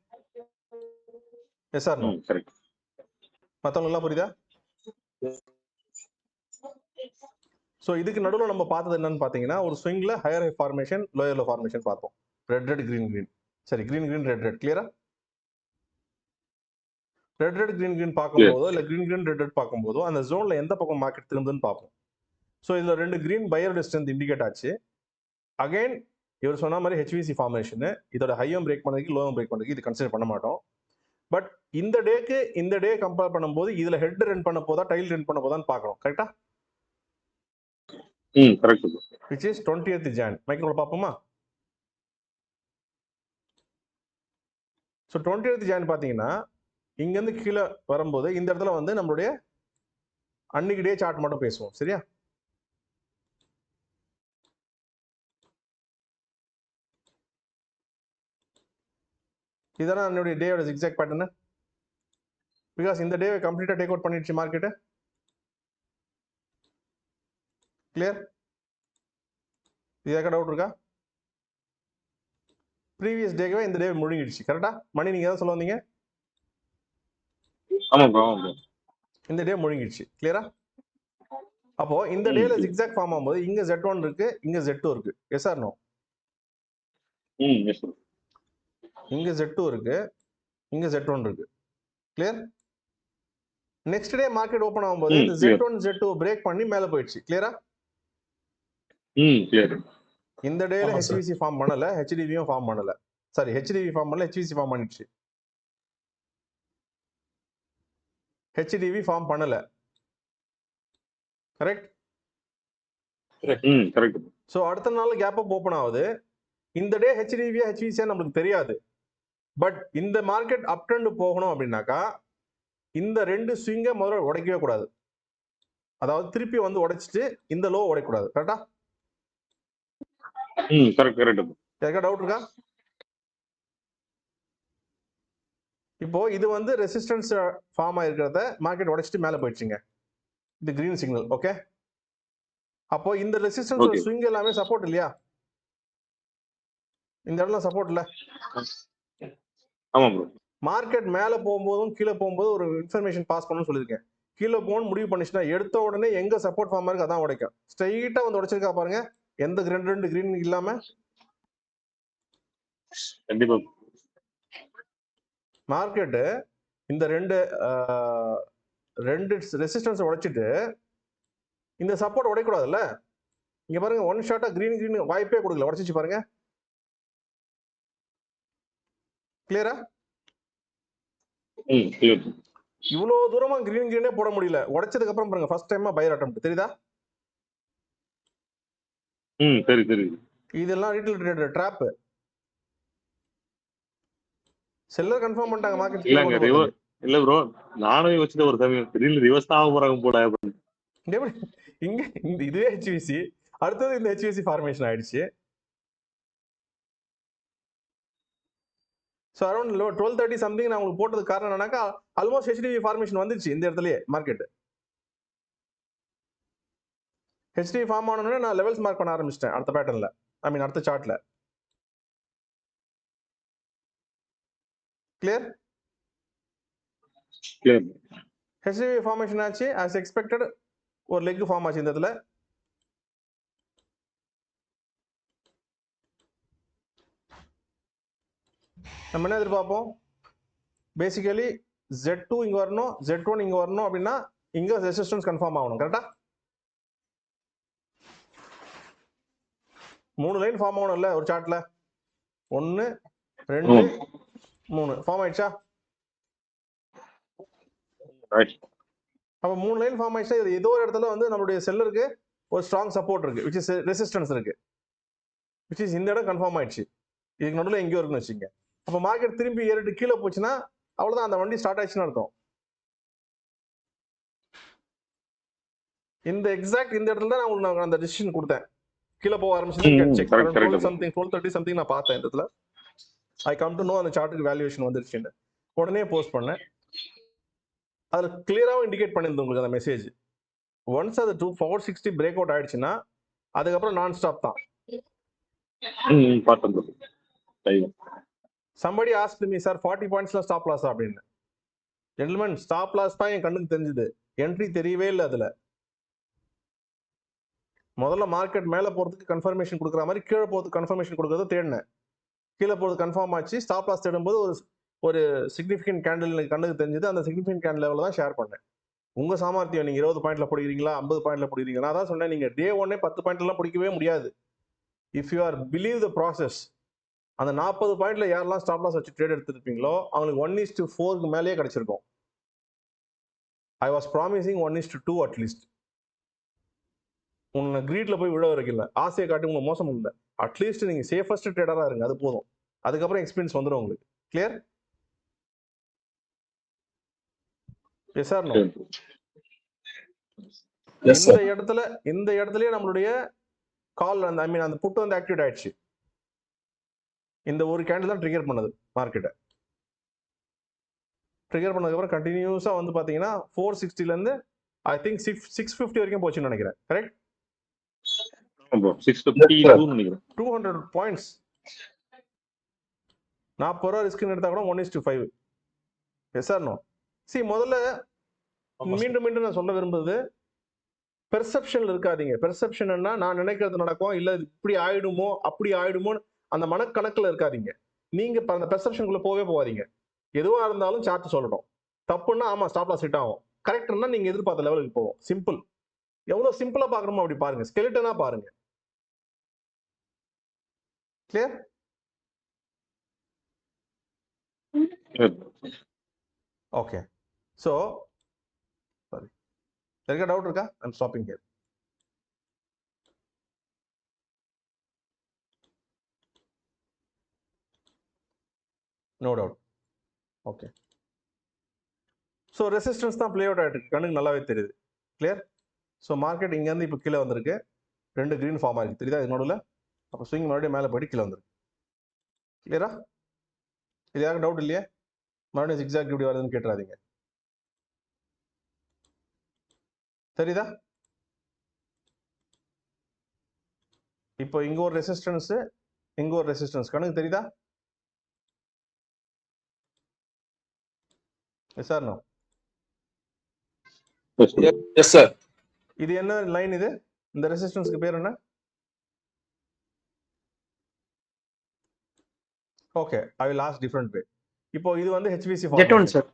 Yes or no? கரெக்ட். மத்தவங்க எல்லாம் புரியுதா? ஸோ இதுக்கு நடுவில் நம்ம பார்த்தது என்னன்னு பார்த்தீங்கன்னா ஒரு ஸ்விங்ல higher high formation lower low formation பார்த்தோம். ரெட் ரெட் கிரீன் கிரீன், சரி கிரீன் கிரீன் ரெட் ரெட். கிளியரா? ரெட் ரெட் கிரீன் கிரீன் பார்க்கும்போதோ இல்லை கிரீன் கிரீன் ரெட் ரெட் பார்க்கும்போதோ அந்த ஜோன்ல எந்த பக்கம் மார்க்கெட் திரும்புதுன்னு பார்ப்போம். ஸோ இதில் ரெண்டு கிரீன் பையர் ஸ்ட்ரென்த் இண்டிகேட் ஆச்சு. அகைன் இவர் சொன்ன மாதிரி HVC ஃபார்மேஷன் இதோட ஹையும் பிரேக் பண்ணதுக்கு லோவும் பிரேக் பண்ணதுக்கு இது கன்சிடர் பண்ண மாட்டோம். பட் இந்த டேக்கு இந்த டே கம்பேர் பண்ணும்போது இதுல ஹெட் ரன் பண்ண போதா டைல் ரன் பண்ண போதான்னு பார்க்கணும். கரெக்டா? Correct. which is 20th Jan. மைக்ரோல பார்ப்போமா? ஸோ 20th Jan பார்த்தீங்கன்னா இங்கேருந்து கீழே வரும்போது இந்த இடத்துல வந்து நம்மளுடைய அன்னைக்கு டே சார்ட் மட்டும் பேசுவோம். சரியா? இதுதான் என்னுடைய டேயோட எக்ஸாக்ட் பேட்டர்னு. பிகாஸ் இந்த டே கம்ப்ளீட்டாக டேக் அவுட் பண்ணிடுச்சு மார்க்கெட்டு. கிளியர்? இதுக்காக டவுட் இருக்கா? ப்ரீவியஸ் டேக்கவே இந்த டே முழுங்கிடுச்சு. கரெக்டா? மணி நீங்க எதாவது சொல்ல வந்தீங்க? இந்த டே முழுங்கிடுச்சு. கிளியரா? அப்போ இந்த டேல ஜிக்ஸாக் ஃபார்ம் ஆகும்போது இங்க Z1 இருக்கு, இங்க Z2 இருக்கு. Yes or no? இங்க Z2 இருக்கு, இங்க Z1 இருக்கு. Clear? Next day market open ஆகும்போது இந்த Z1 Z2 பிரேக் பண்ணி மேல போயிடுச்சு. கிளியரா? இந்த டேல HVC ஃபார்ம் பண்ணல, HDVயும் ஃபார்ம் பண்ணல. சாரி, HDV ஃபார்ம் பண்ணல, HVC ஃபார்ம் பண்ணிடுச்சு. HDV ஃபார்ம் பண்ணல. கரெக்ட்? கரெக்ட். சோ அடுத்த நாள் கேப் அப் ஓபன் ஆகுது. இந்த டே HDV HVC நமக்கு தெரியாது. பட் இந்த மார்க்கெட் அப் ட்ரெண்ட் போகணும் அப்படின்னாக்கா இந்த ரெண்டு ஸ்விங்கை முதல்ல உடைக்கவே கூடாது. அதாவது திருப்பி வந்து உடைச்சிட்டு இந்த லோ உடைக்கூடாது. கரெக்டா? யாருக்கா டவுட் இருக்கா? இப்போ இது வந்து ரெசிஸ்டன்ஸ் ஃபார்ம் ஆயிருக்கிறத மார்க்கெட் உடைச்சிட்டு மேல போயிடுச்சுங்க. இது கிரீன் சிக்னல். ஓகே. அப்போ இந்த ரெசிஸ்டன்ஸ் ஸ்விங் எல்லாமே சப்போர்ட் இல்லையா? இந்த இடத்துல சப்போர்ட் இல்ல. ஆமா ப்ரோ. மார்க்கெட் மேல போகும்போதும் கீழே போகும்போது ஒரு இன்ஃபர்மேஷன் பாஸ் பண்ணணும்னு சொல்லியிருக்கேன். கீழே போகணும்னு முடிவு பண்ணிச்சுன்னா எடுத்த உடனே எங்க சப்போர்ட் ஃபார்ம் இருக்கு அதான் உடைக்கும். ஸ்ட்ரைட்டா வந்து உடைச்சிருக்கா பாருங்க. எந்த ரெண்டு கிரீன் இல்லாம. கண்டிப்பா. மார்க்கெட் இந்த ரெண்டு ரெசிஸ்டன்ஸ் உடைச்சிட்டு இந்த சப்போர்ட் உடைக்கூடாதுல்ல. இங்க பாருங்க, ஒன் ஷாட்டா கிரீன் வாய்ப்பே கொடுக்கல, உடைச்சிச்சு பாருங்க. கிளியரா? இவ்வளவு தூரமா கிரீனே போட முடியல. உடைச்சதுக்கு அப்புறம் பாருங்க, ஃபர்ஸ்ட் டைமா பையர் அட்டெம்ப்ட். தெரியுதா? இதெல்லாம் retail trader drop. Seller confirm பண்ணிட்டாங்க மார்க்கெட். இல்ல ப்ரோ, நானே யோசிச்ச ஒரு சமயம் திடீர்னு ரிவர்ஸ் ஆக போறாங்க போல. இங்க இதுவே HVC, அடுத்தது இந்த HVC ஃபார்மேஷன் ஆயிடுச்சு. ஸோ அரௌண்ட் 12:30 சம்திங் நான் உங்களுக்கு போட்டதுக்கு காரணம் என்னன்னாக்கா ஆல்மோஸ்ட் HDV ஃபார்மேஷன் வந்துருச்சு இந்த இடத்துலயே மார்க்கெட். HDV ஃபார்ம் ஆனோடனே நான் லெவல்ஸ் மார்க் பண்ண ஆரம்பிச்சிட்டேன் அடுத்த பேட்டர்ன்ல, ஐ மீன் அடுத்த சார்ட்ல. கிளியர்? HDV ஃபார்மேஷன் ஆச்சு as expected. ஒரு லெக் ஃபார்ம் ஆச்சு இந்த இடத்துல. நம்ம என்ன எதிர்பார்ப்போம்? பேசிக்கலி Z2 இங்க வரணும், Z1 இங்க வரணும் அப்படின்னா இங்க ரெசிஸ்டன்ஸ் கன்ஃபார்ம் ஆகணும். கரெக்டா? 3 லைன் ஃபார்ம் ஆகணும் இல்ல ஒரு சார்ட்ல? 1 2 3 ஃபார்ம் ஆயிடுச்சா? அப்ப 3 லைன் ஃபார்ம் ஆயிடுச்சா? இது ஏதோ ஒரு இடத்துல வந்து நம்மளுடைய செல்லருக்கு ஒரு ஸ்ட்ராங் சப்போர்ட் இருக்கு, which is ரெசிஸ்டன்ஸ் இருக்கு, which is இந்த இடம் கன்ஃபார்ம் ஆயிடுச்சு. இதுக்கு நடுவில் எங்கேயோ இருக்குன்னு வச்சுங்க. அப்ப மார்க்கெட் திரும்பி ஏறிட்டு கீழே போச்சுன்னா அவ்வளவுதான், அந்த வண்டி ஸ்டார்ட் ஆயிடுச்சுன்னு அர்த்தம். இந்த எக்ஸாக்ட் இந்த இடத்துல தான் நான் உங்களுக்கு அந்த டிசிஷன் கொடுத்தேன். கீழே போக ஆரம்பிச்சு செக் கரெக்ட் கரெக்ட் 12:30 சம்திங் நான் பார்த்தேன். இந்த இடத்துல ஐ கம் டு நோ அந்த சார்ட்டுக்கு வேல்யூவேஷன் வந்துருச்சுன்னு உடனே போஸ்ட் பண்ணேன். அதில் கிளியராகவும் இண்டிகேட் பண்ணியிருந்தேன் உங்களுக்கு அந்த மெசேஜ். ஒன்ஸ் அது 460 பிரேக் அவுட் ஆயிடுச்சுன்னா அதுக்கப்புறம் நான் ஸ்டாப் தான். somebody asked me, சார் 40 பாயிண்ட்ஸ்லாம் ஸ்டாப் லாஸா அப்படின்னு. ஜென்டில்மேன், ஸ்டாப் லாஸ் தான் என் கண்ணுக்கு தெரிஞ்சுது, என்ட்ரி தெரியவே இல்லை. அதில் முதல்ல மார்க்கெட் மேலே போகிறதுக்கு கன்ஃபர்மேஷன் கொடுக்குற மாதிரி கீழே போகிறதுக்கு கன்ஃபர்மேஷன் கொடுக்குறத தேடினேன். கீழே போகிறது கன்ஃபார்ம் ஆச்சு. ஸ்டாப் லாஸ் தேடும்போது ஒரு சிக்னிஃபிகன்ட் கேண்டில் எனக்கு கண்ணுக்கு தெரிஞ்சது. அந்த சிக்னிஃபிகன்ட் கேண்டில் லெவலில் தான் ஷேர் பண்ணேன். உங்கள் சாமர்த்தியம், நீங்கள் 20 பாயிண்ட்ல பிடிக்கிறீங்களா 50 பாயிண்ட்ல பிடிக்கிறீங்களா? நான் தான் சொன்னேன், நீங்கள் டே 1 10 பாயிண்ட்லாம் பிடிக்கவே முடியாது. If you are believe the process, அந்த 40 பாயிண்ட்ல யாரெல்லாம் ஸ்டாப் லாஸ் வச்சு ட்ரேட் எடுத்துருப்பீங்களோ அவங்களுக்கு 1:4 மேலேயே கிடைச்சிருக்கும். I was promising 1:2 at least. உங்களை கிரீட்ல போய் விழ வரைக்கல, ஆசையை காட்டி உங்களை மோசம் இல்லை. அட்லீஸ்ட் நீங்கள் சேஃபஸ்ட் ட்ரேடராக இருங்க, அது போதும். அதுக்கப்புறம் எக்ஸ்பீரியன்ஸ் வந்துடும் உங்களுக்கு. கிளியர்? Yes sir, no? இந்த இடத்துலயே நம்மளுடைய கால் அந்த புட் வந்து ஆக்டிவேட் ஆயிடுச்சு. இந்த ஒரு கேண்டில் தான் ட்ரிகர் பண்ணது மார்க்கெட்டை. ட்ரிகர் பண்ணதுக்கப்புறம் கண்டினியூஸா வந்து பாத்தீங்கன்னா 460 இருந்து ஐ திங்க் 650 வரைக்கும் போச்சுன்னு நினைக்கிறேன். கரெக்ட்? 200 பாயிண்ட்ஸ். 40 ரூபா ரிஸ்க் எடுத்தா கூட 1:5. S sir, no? சி, முதல்ல மீண்டும் நான் சொல்ல விரும்புறது, பெர்செப்ஷன்ல இருக்காதீங்க. பெர்செப்ஷன்னா நான் நினைக்கிறது நடக்கும், இல்ல இப்படி ஆயிடுமோ அப்படி ஆயிடுமோ அந்த மனக்கணக்குல இருக்காதீங்க. நீங்க அந்த பெர்செப்ஷனுக்குள்ள போகாதீங்க. எதுவா இருந்தாலும் சார்ட் சொல்லணும். தப்புன்னா ஆமா ஸ்டாப் லாஸ் ஹிட் ஆகும், கரெக்ட்னா நீங்க எதிர்பார்த்த லெவலுக்கு போவோம். சிம்பிள். எவ்வளவு சிம்பிளா பாக்கணுமோ அப்படி பாருங்க, ஸ்கெலிட்டனா பாருங்க. கிளியர்? ஓகே. சோ சாரி, இருக்க டவுட் இருக்கா? I am stopping here. No doubt. Okay. So resistance தான் பிளே அவுட் ஆகிட்டு இருக்கு, கண்ணுக்கு நல்லாவே தெரியுது. கிளியர்? ஸோ மார்க்கெட் இங்கேருந்து இப்போ கீழே வந்திருக்கு, 2 கிரீன் ஃபார்ம் ஆகிருக்கு, தெரியுதா இது நடுவில்? அப்போ ஸ்விங் மறுபடியும் மேலே போயிட்டு கீழே வந்திருக்கு. கிளியரா? இது யாருக்கும் டவுட் இல்லையா? மறுபடியும் எக்ஸாக்ட் இப்படி வருதுன்னு கேட்டுறாதீங்க. தெரியுதா? இப்போ இங்க ஒரு ரெசிஸ்டன்ஸ், இங்க ஒரு ரெசிஸ்டன்ஸ், கணக்கு தெரியுதா? Yes sir, no? Yes sir. இது என்ன லைன்? இது இந்த ரெசிஸ்டன்ஸ்க்கு பேர் என்ன? Okay, I will ask different way. இப்போ இது வந்து HVC formation sir.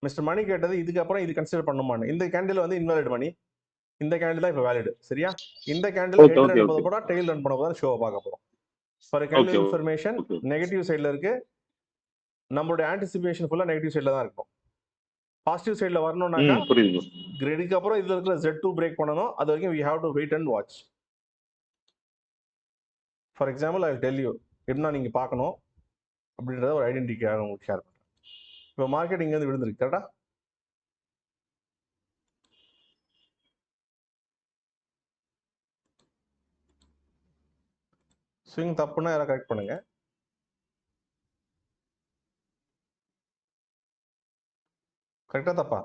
Mister Mani கேட்டது இதுக்கு அப்புறம் இது கன்சிடர் பண்ணுமான்னு. இந்த கேண்டில் வந்து இன்வாலிட் மணி, இந்த கேண்டில் தான் இப்போ வேலிட். சரியா? இந்த கேண்டில் ஹெட் ரன் பண்ண போறா டெயில் ரன் பண்ண போறா ஷோவை பார்க்க போறோம். ஃபார் கேண்டில் இன்ஃபர்மேஷன், நெகட்டிவ் சைடுல இருக்கு. நம்மளுடைய ஆன்டிசிபேஷன் ஃபுல்லா நெகட்டிவ் சைடுல தான் இருக்கும். பாசிட்டிவ் சைடுல வரணும்னாக்கா கிரெடிக்கு அப்புறம் இதுல இருக்கிற Z2 பிரேக் பண்ணனும். அது வரைக்கும் we have to wait and watch. For example I will tell you எப்படின்னா நீங்க பார்க்கணும் அப்படின்றத ஒரு ஐடென்டிட்டிக்காக உங்களுக்கு ஷேர் பண்றேன். இப்போ மார்க்கெட் இங்க இருந்து விழுந்திருக்கு, கரெக்டா? ஸ்விங் தப்புன்னா யாராவது கரெக்ட் பண்ணுங்க. கரெக்டா தப்பா?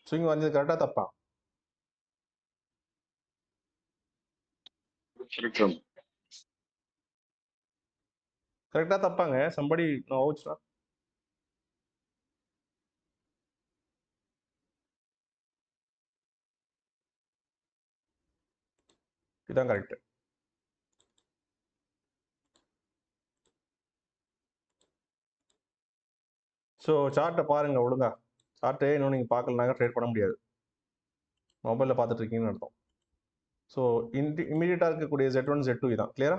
ஸ்விங் வந்தது கரெக்டா தப்பா? கரெக்டா தப்பாங்க? somebody knows. இதான் கரெக்ட். ஸோ சார்ட்டை பாருங்க ஒழுங்கா. சார்ட்டே இன்னும் நீங்கள் பார்க்கலனாக்க ட்ரேட் பண்ண முடியாது. மொபைலில் பார்த்துட்டு இருக்கீங்கன்னு அர்த்தம். ஸோ இமீடியட்டாக இருக்கக்கூடிய Z1 Z2 இதான். கிளியரா?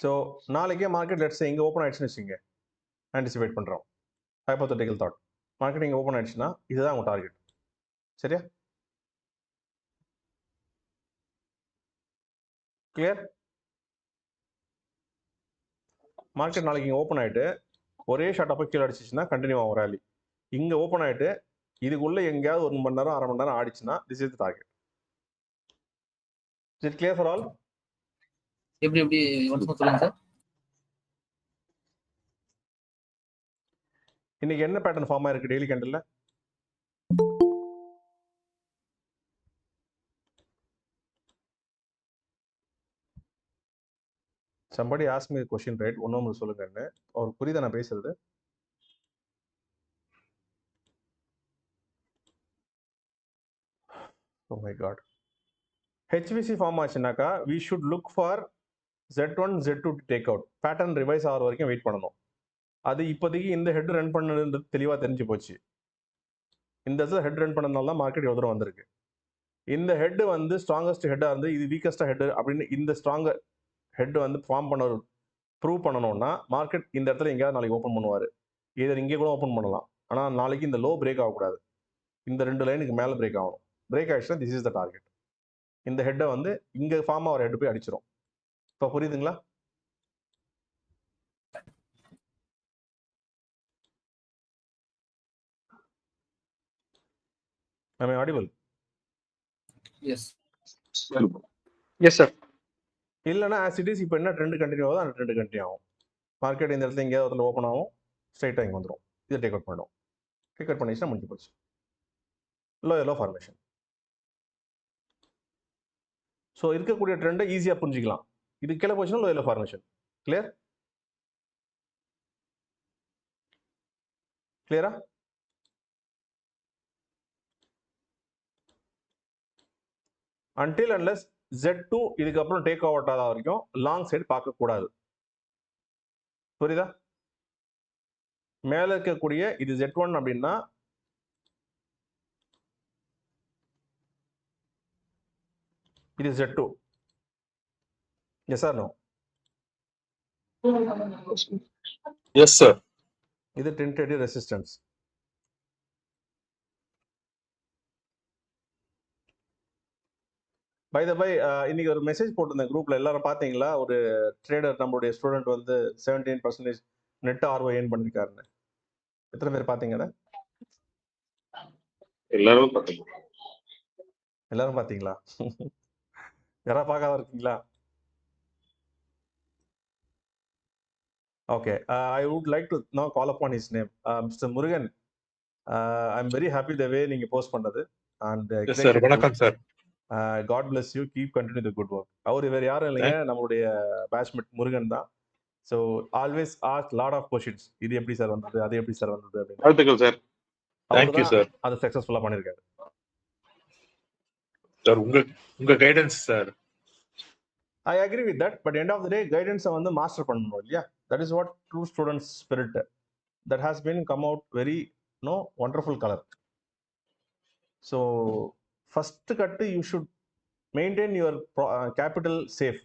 ஸோ நாளைக்கே மார்க்கெட் லெட்ஸ் இங்கே ஓப்பன் ஆயிடுச்சுன்னு வச்சுங்க, ஆன்டிசிபேட் பண்ணுறோம். ஹைப்போதெட்டிக்கல் தாட், மார்க்கெட் இங்கே ஓப்பன் ஆயிடுச்சுன்னா இதுதான் உங்கள் டார்கெட். சரியா? கிளியர்? மார்க்கெட் நாளைக்கு இங்கே ஓப்பன் ஆகிட்டு ஒரே ஷார்ட் அப்போ கீழே அடிச்சிச்சுன்னா கண்டினியூ ஆகும் ரேலி. இங்கே ஓப்பன் ஆகிட்டு இதுக்குள்ளே எங்கேயாவது 1 மணி நேரம் 1/2 மணி நேரம் ஆடிச்சுன்னா this is the target. Is it clear for all? எப்படி சொல்லுங்க சார். இன்னைக்கு என்ன பேட்டர்ன் ஃபார்ம் ஆயிருக்கு டெய்லி கேண்டில்ல? somebody asked me a question, right? ஒன்னு சொல்லுங்கன்னு. அவருக்கு புரியுதா நான் பேசுறது? Oh my god. HVC form ஆச்சுனாக்கா we should look for Z1 Z2 to take out. Pattern revise ஆகிற வரைக்கும் வெயிட் பண்ணணும். அது இப்போதைக்கு இந்த ஹெட் ரன் பண்ணுறது தெளிவாக தெரிஞ்சு போச்சு. இந்த இடத்துல ஹெட் ரன் பண்ணதுனால தான் மார்க்கெட் எவ்வளோ தூரம் வந்திருக்கு. இந்த ஹெட் வந்து ஸ்ட்ராங்கஸ்ட் ஹெட்டாக இருந்து இது வீக்கஸ்டாக ஹெட் அப்படின்னு இந்த ஸ்ட்ராங்க ஹெட் வந்து ஃபார்ம் பண்ண ப்ரூவ் பண்ணணும்னா மார்க்கெட் இந்த இடத்துல எங்கேயாவது நாளைக்கு ஓப்பன் பண்ணுவார். இதை இங்கே கூட ஓப்பன் பண்ணலாம். ஆனால் நாளைக்கு இந்த லோ பிரேக் ஆகக்கூடாது. இந்த 2 லைனுக்கு மேலே பிரேக் ஆகணும். பிரேக் ஆகிடுச்சுன்னா திஸ் இஸ் த டார்கெட். இந்த ஹெட்டை வந்து இங்கே ஃபார்ம் ஆகிற ஹெட் போய் அடிச்சிடும். இப்போ புரியுதுங்களா? Am I audible? Yes. Yes, sir. இல்லைனா ஆஸ் இட் இஸ் இப்போ என்ன ட்ரெண்ட் கண்டினியூ ஆகுதோ அந்த ட்ரெண்ட் கண்டினியூ ஆகும். மார்க்கெட் இந்த இடத்துல எங்கேயாவது இடத்துல ஓப்பன் ஆகும், ஸ்ட்ரைட்டாக இங்கே வந்துடும். இதை டேக் அவுட் பண்ணிடும். டேக் அவுட் பண்ணிச்சுன்னா முடிஞ்சு போச்சு. Low formation. ஸோ இருக்கக்கூடிய ட்ரெண்டை ஈஸியாக புரிஞ்சிக்கலாம். இது கீழே போச்சுன்னா லோ ஃபார்மேஷன். கிளியரா? அன்டில் அன்லெஸ் Z2 இதுக்கப்புறம் டேக் அவுட் ஆகாத வரைக்கும் லாங் சைடு பார்க்கக்கூடாது. புரியுதா? மேலே இருக்கக்கூடிய இது Z1 அப்படின்னா இது Z2. Yes or no? Yes, sir. இது tentative resistance. By the by இன்னைக்கு ஒரு மெசேஜ் போட்டிருந்தேன் குரூப்ல, எல்லாரும் பார்த்தீங்களா? ஒரு ட்ரேடர் நம்மளுடைய ஸ்டூடெண்ட் வந்து 17% நெட் ஆர்ஓ ஏர்ன் பண்ணிருக்காருன்னு. எத்தனை பேர் பார்த்தீங்க? எல்லாரும் பார்த்தீங்க. எல்லாரும் பார்த்தீங்களா? யாரா பார்க்காத இருக்கீங்களா? Okay, I would like to know call upon his name. Mister Murugan, I am very happy the way நீங்க போஸ்ட் பண்ணது. And Yes, sir. வணக்கம் sir. God bless you, keep continue the good work. அவர் வேற யாரும் இல்லைங்க, நம்மளுடைய பேட்ச்மேட் முருகன் தான். So always ask lot of questions. இது எப்படி சார் வந்தது, அது எப்படி சார் வந்தது அப்படின்னு. வாழ்த்துக்கள் சார். Thank you, sir. அதை சக்ஸஸ்ஃபுல்லாக பண்ணியிருக்காரு சார். உங்க guidance sir. I agree with that. But end of the day கைடன்ஸை வந்து மாஸ்டர் பண்ணணும் இல்லையா? That is what true students spirit. That has been come out very wonderful colour. So first cut you should maintain your capital safe.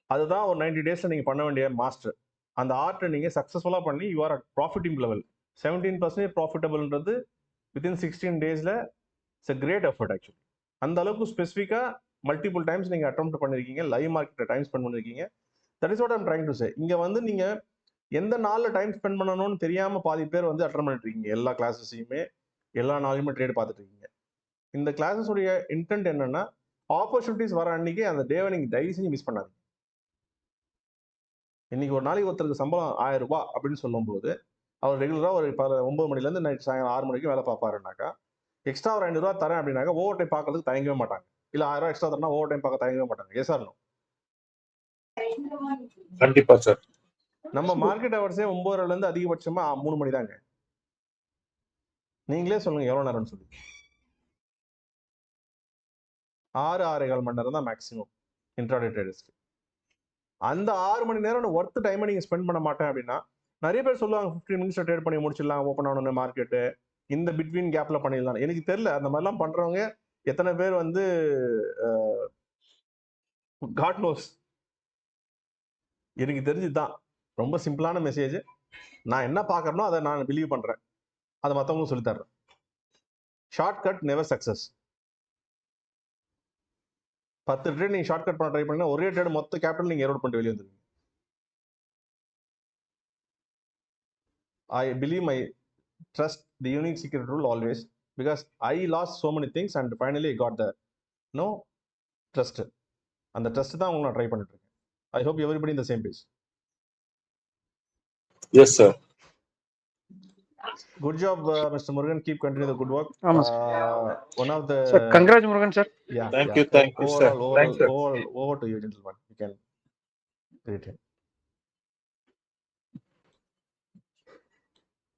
அதுதான் ஒரு 90 டேஸில் நீங்கள் பண்ண வேண்டிய மாஸ்டர். அந்த ஆர்ட்டை நீங்கள் சக்ஸஸ்ஃபுல்லாக பண்ணி you are at profiting level. 17% ப்ராஃபிட்டபிள்ன்றது வித்தின் 16 டேஸில் it's a great effort actually. அந்த அளவுக்கு ஸ்பெசிஃபிக்காக மல்டிபிள் டைம்ஸ் நீங்கள் அட்டெம்ப்ட் பண்ணியிருக்கீங்க, லைவ் மார்க்கெட்டை டைம் ஸ்பெண்ட் பண்ணியிருக்கீங்க. That is what I'm trying to say. இங்கே வந்து நீங்கள் எந்த நாளில் டைம் ஸ்பெண்ட் பண்ணணும்னு தெரியாமல் பாதி பேர் வந்து அட்டன் பண்ணிட்டு இருக்கீங்க. எல்லா கிளாஸஸையுமே எல்லா நாளையுமே ட்ரேட் பார்த்துட்டு இருக்கீங்க. இந்த கிளாஸஸுடைய இன்டென்ட் என்னன்னா, ஆப்பர்ச்சுனிட்டிஸ் வர அன்னைக்கு அந்த டேவை நீங்கள் தயவு செஞ்சு மிஸ் பண்ணாதீங்க. இன்னைக்கு ஒரு நாளைக்கு ஒருத்தருக்கு சம்பளம் 1000 ரூபாய் அப்படின்னு சொல்லும்போது அவர் ரெகுலராக ஒரு 9 மணிலேருந்து நைட் சாயங்காலம் 6 மணிக்கு வேலை பார்ப்பாருனாக்கா, எக்ஸ்ட்ரா ஒரு 500 ரூபா தரேன் அப்படின்னாக்கா ஓவர் டைம் பார்க்கறதுக்கு தயங்கவே மாட்டாங்க. இல்லை 1000 ரூபா எக்ஸ்ட்ரா தரனா ஓவர் டைம் பார்க்க தயங்கவே மாட்டாங்க. Yes or no? கண்டிப்பா சார். நம்ம மார்க்கெட் ஹவர்ஸே 9:30 அதிகபட்சமா 3 மணி தாங்க. நீங்களே சொல்லுங்க எவ்வளோ நேரம்னு சொல்லி. 6-6.25 மணி நேரம் தான் மேக்ஸிமம் இன்ட்ராடே ட்ரேடர்ஸ்க்கு. அந்த 6 மணி நேரம் ஒர்த் டைமை நீங்கள் ஸ்பெண்ட் பண்ண மாட்டேன் அப்படின்னா, நிறைய பேர் சொல்லுவாங்க 15 மினிட்ஸ் ட்ரேட் பண்ணி முடிச்சிடலாம், ஓப்பன் ஆகணும் மார்க்கெட்டு, இந்த பிட்வீன் கேப்பில் பண்ணிடலாம். எனக்கு தெரியல அந்த மாதிரிலாம் பண்ணுறவங்க எத்தனை பேர் வந்து காட் நோஸ். எனக்கு தெரிஞ்சு தான் ரொம்ப சிம்பிளான மெசேஜ். நான் என்ன பார்க்குறேனோ அதை நான் பிலீவ் பண்ணுறேன், அதை மற்றவங்களும் சொல்லித்தர்றேன். Short cut never success. 10 trade நீங்கள் ஷார்ட் கட் பண்ண ட்ரை பண்ணீங்கன்னா ஒரே ட்ரேட் மொத்த கேபிட்டல் நீங்கள் எரோட் பண்ணிட்டு வெளியே வந்துருவீங்க. I believe my trust the unique secret rule always, because I lost so many things and finally I got the no trust. அந்த ட்ரஸ்ட் தான் உங்களுக்கு நான் ட்ரை பண்ணிட்டு இருக்கேன். I hope everybody in the same page. Yes, sir. Good job, Mr. Murugan. Keep continue the good work. ஆமா One of the sir congrats Murugan sir. Thank you, sir. Thanks, sir. Over to you, gentlemen. You can greet him.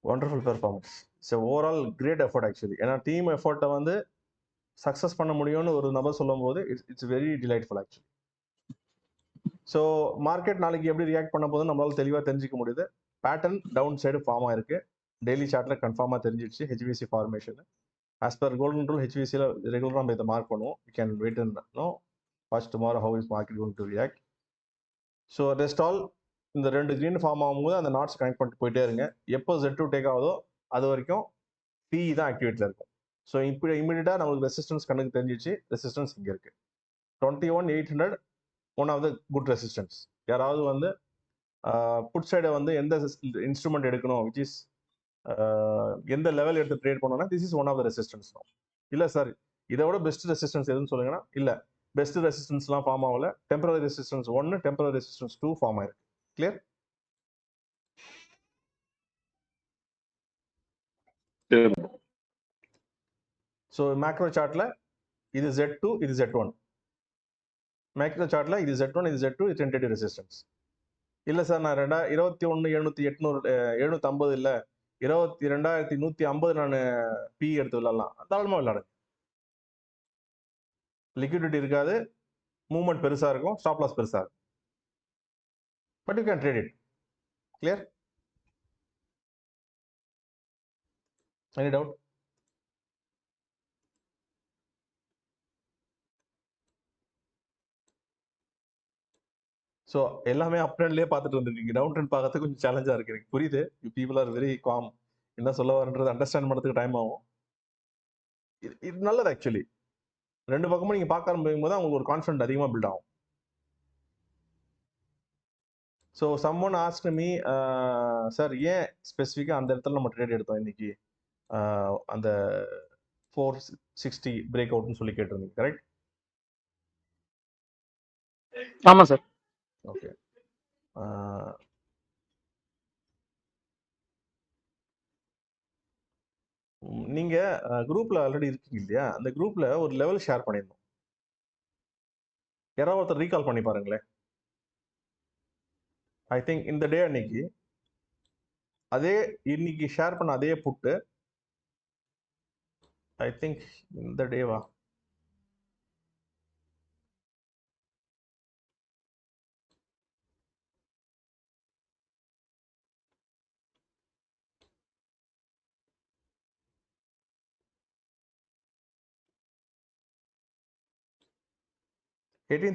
Wonderful performance. It's a overall great effort actually. ஏன்னா team எஃபர்ட்டை வந்து success பண்ண முடியும்னு ஒரு நபர் சொல்லும் போது it's very delightful actually. So market நாளைக்கு எப்படி ரியாக்ட் பண்ண போதும் நம்மளால தெளிவாக தெரிஞ்சிக்க முடியுது. பேட்டர்ன் டவுன் சைடு ஃபார்ம் ஆயிருக்கு. டெய்லி சார்ட்டில் கன்ஃபார்மாக தெரிஞ்சிடுச்சு HVC formation. As per golden rule ஹெச்விசியில் ரெகுலராக நம்ம இதை மார்க் பண்ணுவோம். You can wait and know watch tomorrow how is market going to react. So rest all இந்த 2 க்ரீன் ஃபார்ம் ஆகும்போது அந்த நாட்ஸ் கனெக்ட் பண்ணிட்டு போயிட்டே இருங்க. எப்போ Z2 டேக் ஆகுதோ அது வரைக்கும் PE தான் ஆக்டிவேட்டில் இருக்கும். ஸோ இப்போ இமீடியட்டாக நம்மளுக்கு ரெசிஸ்டன்ஸ் கண்ணுக்கு தெரிஞ்சிச்சு. ரெசிஸ்டன்ஸ் இங்கே இருக்குது 21,800. One of the good resistance. யாராவது வந்து புட் சைடை வந்து எந்த இன்ஸ்ட்ருமெண்ட் எடுக்கணும், விச் இஸ் எந்த லெவல் எடுத்து ட்ரேட் பண்ணோம்னா this is one of the resistance. இல்லை சார் இதை விட பெஸ்ட் ரெசிஸ்டன்ஸ் எதுன்னு சொல்லுங்கன்னா, இல்லை பெஸ்ட் ரெசிஸ்டன்ஸ்லாம் ஃபார்ம் ஆகல. Temporary resistance 1, temporary resistance 2 form ஆயிருக்கு. கிளியர்? ஸோ மேக்ரோ சார்ட்ல இது Z2, இது Z1. மேக்ரோ சார்ட்ல இது Z1, இது Z2, இது டென்டேட்டிவ் ரெசிஸ்டன்ஸ். இல்லை சார் நான் 21,750 இல்லை 22,150 நான் PE எடுத்து விளாடலாம். தாராளமாக விளாடுங்க. லிக்விடிட்டி இருக்காது, மூவ்மெண்ட் பெருசாக இருக்கும், ஸ்டாப் லாஸ் பெருசாக இருக்கும். But you can trade it. Clear? Any doubt? So எல்லாமே அப் ட்ரெண்ட்லேயே பார்த்துட்டு வந்துருக்கீங்க. டவுன் ட்ரெண்ட் பார்க்கறதுக்கு கொஞ்சம் சேலஞ்சாக இருக்கு. எனக்கு புரியுது. People are very com. என்ன சொல்ல வரன்றது அண்டர்ஸ்டாண்ட் பண்ணுறதுக்கு டைம் ஆகும். இது நல்லது ஆக்சுவலி. 2 பக்கமும் நீங்கள் பார்க்க ஆரம்பிக்கும் போது உங்களுக்கு ஒரு கான்ஃபிடென்ட் அதிகமாக பில்ட் ஆகும். So someone ask me, sir ஏன் ஸ்பெசிஃபிக்காக அந்த இடத்துல நம்ம ட்ரேட் எடுத்தோம் இன்னைக்கு, அந்த 460 பிரேக் அவுட்னு சொல்லி கேட்டிருந்தீங்க, கரெக்ட்? ஆமா சார். ஓகே. நீங்க குரூப்ல ஆல்ரெடி இருக்கீங்க இல்லையா? அந்த குரூப்ல ஒரு லெவல் ஷேர் பண்ணியிருந்தோம். யாராவது ஒருத்தர் ரீகால் பண்ணி பாருங்களேன். ஐ திங்க் இந்த டே அன்னைக்கு அதே இன்னைக்கு ஷேர் பண்ண அதே புட்டு, ஐ திங்க் இந்த டேவா,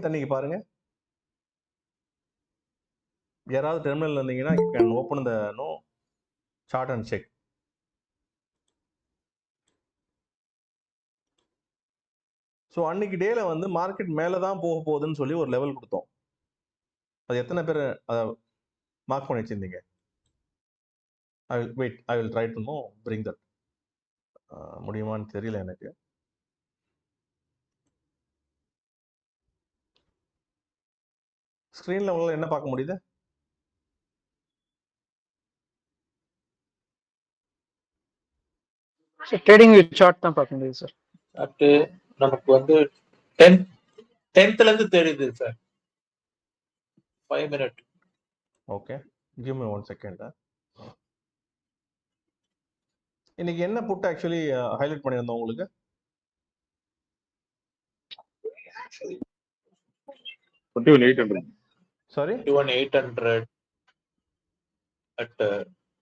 அன்னைக்கு பாருங்க. யாராவது டெர்மினல் இருந்தீங்கன்னா you can open the chart and check. So அன்னைக்கு டேல வந்து மார்க்கெட் மேலே தான் போக போகுதுன்னு சொல்லி ஒரு லெவல் கொடுத்தோம். அது எத்தனை பேர் அதை மார்க் பண்ணி வச்சிருந்தீங்க? I will try to bring that. முடியுமான்னு தெரியல எனக்கு. ஸ்க்ரீனில் உங்களால் என்ன பார்க்க முடியுது? ட்ரேடிங் சார்ட் தான் பார்க்க முடியுது சார். அது நமக்கு வந்து 10th இருந்து தெரியுது sir. 5 minutes. Okay, give me 1 second. இன்னைக்கு என்ன புட் ஆக்சுவலி ஹைலைட் பண்ணியிருந்தோம் உங்களுக்கு? 21,800. Sorry, 21,800 at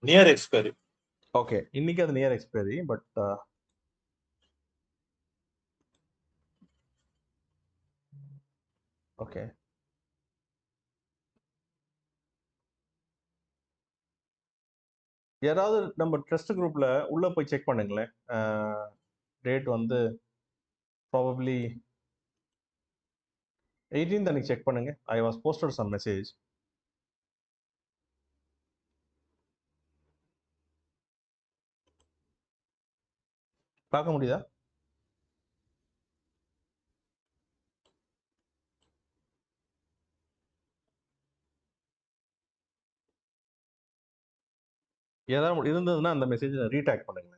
near expiry. Okay. இன்னைக்கு அது நியர் எக்ஸ்பைரி. பட் ஓகே, யாராவது நம்ம ட்ரஸ்ட் குரூப்ல உள்ள போய் செக் பண்ணுங்களேன். டேட் வந்து ப்ராபப்ளி 18th அன்னைக்கு செக் பண்ணுங்க. I was posted some message. பார்க்க முடியுதா? ஏதாவது இருந்ததுன்னா அந்த மெசேஜ் ரீடாக் பண்ணுங்க.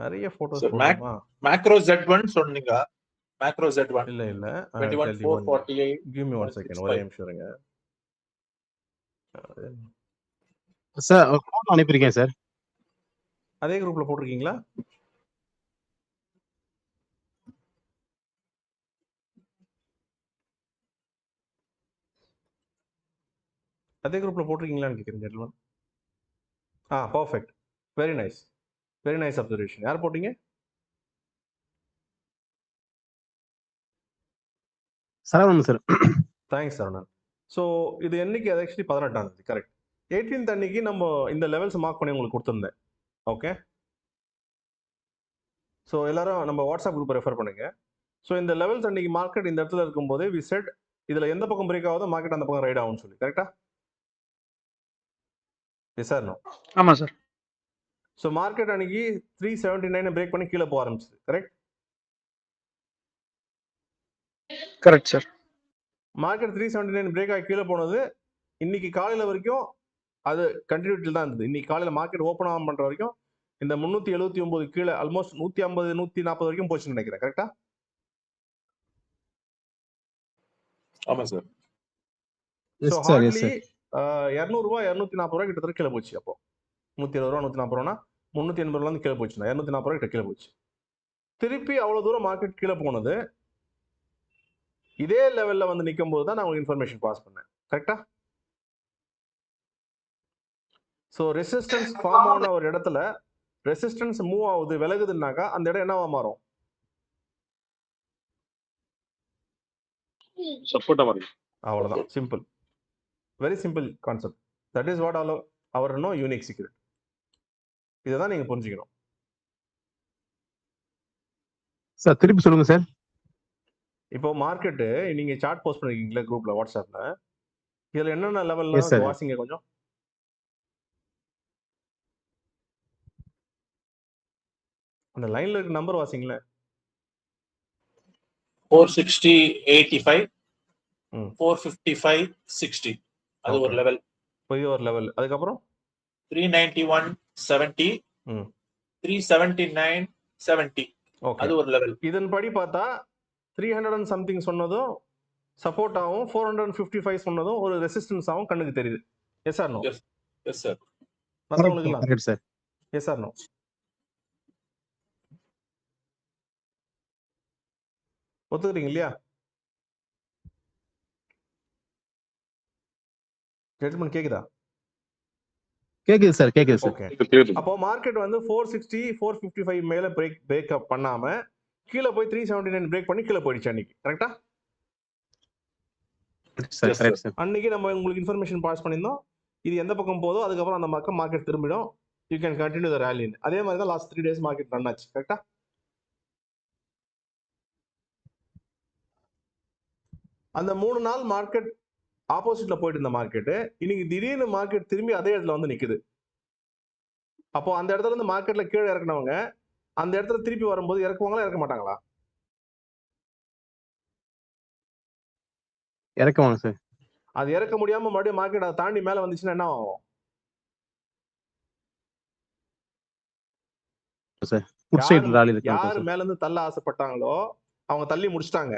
நிறைய போட்டோஸ் Sir, போடுமா? macro Z1 சொன்னீங்க. macro Z1 இல்ல இல்ல 21 448 give me one second, ஒரே நிமிஷம் இருங்க. சார் ஃபோன் அனுப்பியிருக்கேன் சார். அதே குரூப்ல போட்டிருக்கீங்களா? அதே குரூப்ல போட்டிருக்கீங்களான்னு கேட்குறேன் gentleman. Perfect, very nice, very nice observation. யார் போட்டீங்க? Saravanan sir. Thanks Saravanan. So இது என்னைக்கு? அது ஆக்சுவலி 18ஆம் தேதி, கரெக்ட். 18th அன்னைக்கு நம்ம இந்த லெவல்ஸ் மார்க் பண்ணி உங்களுக்கு கொடுத்துருந்தேன். ஓகே, ஸோ எல்லாரும் நம்ம வாட்ஸ்அப் குரூப்பை ரெஃபர் பண்ணுங்க. ஸோ இந்த லெவல்ஸ் அன்னைக்கு மார்க்கெட் இந்த இடத்துல இருக்கும்போதே வி செட் இதில் எந்த பக்கம் பிரேக் ஆகுதோ மார்க்கெட் அந்த பக்கம் ரைட் ஆகும்னு சொல்லி, கரெக்டா? Yes sir no? ஆமாம் சார். ஸோ மார்க்கெட் அன்னைக்கு 379 பிரேக் பண்ணி கீழே போக ஆரம்பிச்சது, correct? Correct sir. Market 379 break ஆகி கீழே போனது இன்னைக்கு காலையில் வரைக்கும் அது கண்டினியூட்டில் தான் இருந்தது. இன்னைக்கு காலையில் மார்க்கெட் ஓப்பன் ஆகும் பண்ணுற வரைக்கும் இந்த 379 கீழே ஆல்மோஸ்ட் 150 140 வரைக்கும் போச்சுன்னு நினைக்கிறேன், கரெக்டா? ஆமா சார். ஸோ ஹார்ட்லி 200 ரூபாய் 240 ரூபாய் கிட்டத்தட்ட கீழே போச்சு. அப்போ 120 ரூபா 140 ரூபானா 380 ரூபாய் கீழே போச்சுன்னா 240 ரூபாய் கிட்ட கீழே போச்சு. திருப்பி அவ்வளோ தூரம் மார்க்கெட் கீழே போனது இதே லெவலில் வந்து நிற்கும் போது தான் நான் உங்களுக்கு இன்ஃபர்மேஷன் பாஸ் பண்ணேன், கரெக்டா? ஸோ ரெசிஸ்டன்ஸ் ஃபார்ம் ஆன ஒரு இடத்துல ரெசிஸ்டன்ஸ் மூவ் ஆகுது, விலகுதுன்னாக்கா அந்த இடம் என்னவா மாறும்? சப்போர்ட்டா மாறும். அவ்வளோதான், simple, very simple concept. That is what all our know unique secret. இதை தான் நீங்கள் புரிஞ்சுக்கணும். சார் திருப்பி சொல்லுங்க சார். இப்போ மார்க்கெட்டு நீங்கள் சார்ட் போஸ்ட் பண்ணிருக்கீங்களா குரூப்பில் வாட்ஸ்அப்பில்? இதில் என்னென்ன Yes, லெவல்லாம் sir. வாசிங்க கொஞ்சம். அந்த லைனில் இருக்க நம்பர் வாசிங்களேன். 460 85 ம். 455 60 அது ஒரு Okay. லெவல். பெரிய ஒரு லெவல். அதுக்கப்புறம் 391 70 ம். 379 70 ஓகே, அது ஒரு லெவல். இதன்படி பார்த்தா 300 and something சொன்னதும் சப்போர்ட் ஆகும், 455 சொன்னதும் ஒரு ரெசிஸ்டன்ஸ் ஆகும் கண்ணுக்கு தெரியுது. Yes or no? Yes. Yes sir. மற்றவங்களுக்குலாம் correct sir. Yes or no? ஒத்துக்கிறீங்க இல்லையா? ஜட்மெண்ட் கேக்குதா? கேக்குது சார், கேக்குது சார். ஓகே, தெரியுது. அப்போ மார்க்கெட் வந்து 460 455 மேல பிரேக் அப் பண்ணாம கீழே போய் 379 பிரேக் பண்ணி கீழே போயிடுச்சு அன்னைக்கு, கரெக்டா? Sir Yes, correct sir. அன்னைக்கு நம்ம உங்களுக்கு இன்ஃபர்மேஷன் பாஸ் பண்ணியிருந்தோம். இது எந்த பக்கம் போதோ அதுக்கப்புறம் அந்த பக்கம் மார்க்கெட் திரும்பிடும், யூ கேன் கண்டினியூ த ரேலின்னு. அதே மாதிரி தான் லாஸ்ட் 3 days மார்க்கெட் ரன் ஆச்சு, கரெக்டா? அந்த 3 நாள் மார்க்கெட் ஆப்போசிட்ல போயிட்டு இருந்த மார்க்கெட்டு இன்னைக்கு திடீர்னு மார்க்கெட் திரும்பி அதே இடத்துல வந்து நிக்குது. அப்போ அந்த இடத்துல இருந்து மார்க்கெட்ல கீழே இறக்குனவங்க அந்த இடத்துல திருப்பி வரும்போது இறக்குவாங்களா இறக்க மாட்டாங்களா? இறக்குவாங்க சார். அது இறக்க முடியாம மறுபடியும் மார்க்கெட் அதை தாண்டி மேல வந்துச்சுன்னா என்ன ஆகும்? ஃபுட் சைடு ராலி இருக்கு யார் சார். மேல இருந்து தள்ள ஆசைப்பட்டாங்களோ அவங்க தள்ளி முடிச்சிட்டாங்க.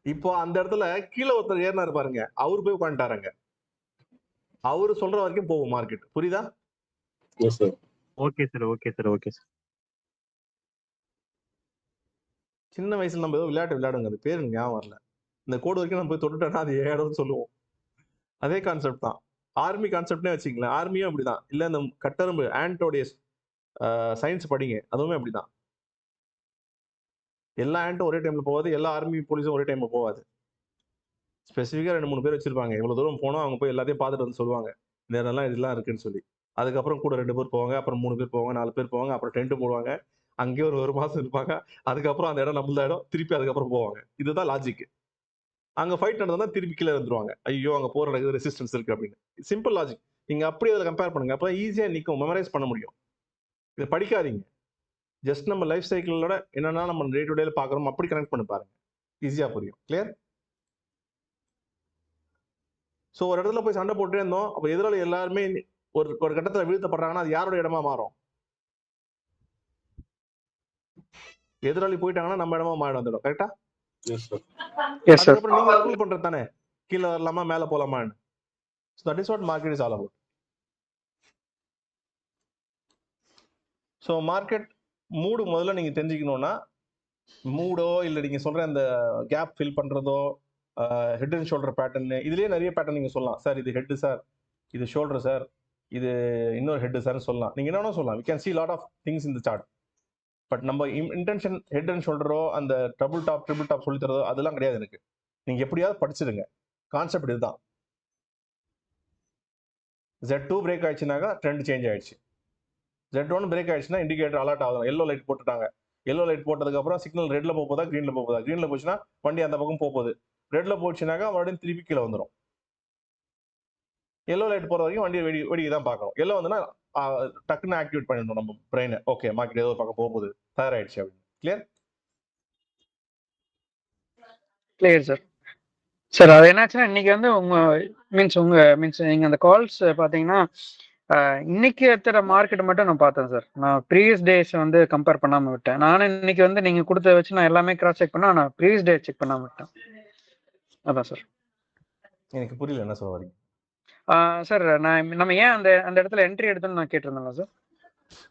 இப்போ அந்த இடத்துல கீழே ஒருத்தர் ஏறினாரு பாருங்க, அவரு போய் உட்காந்துட்டாருங்க. அவரு சொல்ற வரைக்கும் போகும் மார்க்கெட். புரியுதா? Yes sir. Okay sir, okay sir, okay sir. சின்ன வயசுல நம்ம ஏதோ விளையாட்டு விளையாடுங்க, அது பேரு ஞாபகம் வரல. இந்த கோடு வரைக்கும் நம்ம போய் தொட்டுட்டோம்னா அது ஏடம்னு சொல்லுவோம். அதே கான்செப்ட் தான். ஆர்மி கான்செப்ட்னே வச்சுங்களேன். ஆர்மியும் அப்படிதான். இல்ல இந்த கட்டரும்பு ஆண்டோடைய சயின்ஸ் படிங்க, அதுவுமே அப்படிதான். எல்லா ஆண்டும் ஒரே டைம்ல போகாது, எல்லா ஆர்மி போலீஸும் ஒரே டைம்ல போகாது. ஸ்பெசிஃபிக்கா 2-3 பேர் வச்சிருப்பாங்க. இவ்வளவு தூரம் போனோம் அவங்க போய் எல்லாத்தையும் பார்த்துட்டு வந்து சொல்லுவாங்க, இந்த இடம்லாம் இதெல்லாம் இருக்குன்னு சொல்லி. அதுக்கப்புறம் கூட 2 பேர் போவாங்க, அப்புறம் 3 பேர் போவாங்க, 4 பேர் போவாங்க, அப்புறம் டென்ட் போடுவாங்க, அங்கேயே ஒரு மாசம் இருப்பாங்க. அதுக்கப்புறம் அந்த இடம் நம்மள இடம், திருப்பி அதுக்கப்புறம் போவாங்க. இதுதான் லாஜிக். அங்க ஃபைட் நடந்தா திருப்பி கீழே வந்துருவாங்க. ஐயோ அங்க போர் நடக்குது, ரெசிஸ்டன்ஸ் இருக்கு அப்படின்னு. Simple logic. நீங்க அப்படியே அதில் கம்பேர் பண்ணுங்க. அப்போ ஈஸியா நிற்கும், மெமரைஸ் பண்ண முடியும். இதை படிக்காதீங்க. ஜஸ்ட் நம்ம லைஃப் சைக்கிளோட என்னன்னா நம்ம டே டு டேல பார்க்குறோம், அப்படி கனெக்ட் பண்ணி பாருங்க. ஈஸியா புரியும். கிளியர்? ஸோ ஒரு இடத்துல போய் சண்டை போட்டே இருந்தோம். அப்போ எதிராளி எல்லாருமே ஒரு ஒரு கட்டத்தில் வீழ்த்தப்படுறாங்கன்னா அது யாரோட இடமா மாறும்? எதிராளி போயிட்டாங்கன்னா நம்ம இடமா மாறிடும் அந்த இடம். கரெக்டா? Yes sir. Yes sir. அதுக்கப்புறம் நீங்க ரூல் பண்றது தானே, கீழே வரலாமா மேலே போலாமான்னு. So that is what market is all about. So market mood முதல்ல நீங்க தெரிஞ்சுக்கணும்னா, மூடோ இல்லை நீங்க சொல்ற அந்த கேப் ஃபில் பண்றதோ, ஹெட் அண்ட் ஷோல்டர் பேட்டர்ன், இதுலயே நிறைய பேட்டர்ன் நீங்க சொல்லலாம். சார் இது ஹெட் சார், இது ஷோல்டர் சார், இது இன்னொரு ஹெட் சார்னு சொல்லலாம். நீங்க என்னன்னா சொல்லலாம். We can see lot of things in the chart. But நம்ம இன்டென்ஷன் ஹெட் அண்ட் ஷோல்டரோ அந்த டபுள் டாப் ட்ரிபிள் டாப் சொல்லி தரதோ அதெல்லாம் கிடையாது எனக்கு. நீங்க எப்படியாவது படிச்சிடுங்க. கான்செப்ட் இதுதான். Z2 பிரேக் ஆயிடுச்சுனாக்கா ட்ரெண்ட் சேஞ்ச் ஆயிடுச்சு. Z1 பிரேக் ஆயிடுச்சுன்னா இண்டிகேட்டர் அலர்ட் ஆகும். எல்லோ லைட் போட்டுட்டாங்க. எல்லோ லைட் போட்டதுக்கு அப்புறம் சிக்னல் ரெட்ல போகுதா கிரீன்ல போகுதா? கிரீன்ல போச்சுன்னா வண்டி அந்த பக்கம் போகுது. ரெட்ல போச்சுனாக்கா மறுபடியும் திருப்பி கீழே வந்துடும். எல்லோ லைட் போற வரைக்கும் வண்டியை வெடிக்க தான் பார்க்கணும். எல்லோ வந்துன்னா டக்குன்னு ஆக்டிவேட் பண்ணிடணும் நம்ம பிரெயினை. ஓகே மார்க்கெட் ஏதோ பக்கம் போகுது, தயாராயிடுச்சு அப்படின்னு. கிளியர்? Clear sir. சார் அது என்னாச்சுன்னா இன்னைக்கு வந்து மீன்ஸ் நீங்க அந்த கால்ஸ் பாத்தீங்கன்னா இன்னைக்கு எடுத்துற மார்க்கெட் மட்டும் நான் பார்த்தேன் சார். நான் ப்ரீவியஸ் டேஸ் வந்து கம்பேர் பண்ணாம விட்டேன். நானும் இன்னைக்கு வந்து நீங்க கொடுத்த வச்சு நான் எல்லாமே கிராஸ் செக் பண்ணா, நான் ப்ரீவியஸ் டே செக் பண்ணாம விட்டேன். அதான் சார். எனக்கு புரியல என்ன சொல்ல வரீங்க. சார் நம்ம ஏன் அந்த அந்த இடத்துல என்ட்ரி எடுத்தோம்னு நான் கேட்டிருந்தேன் சார்.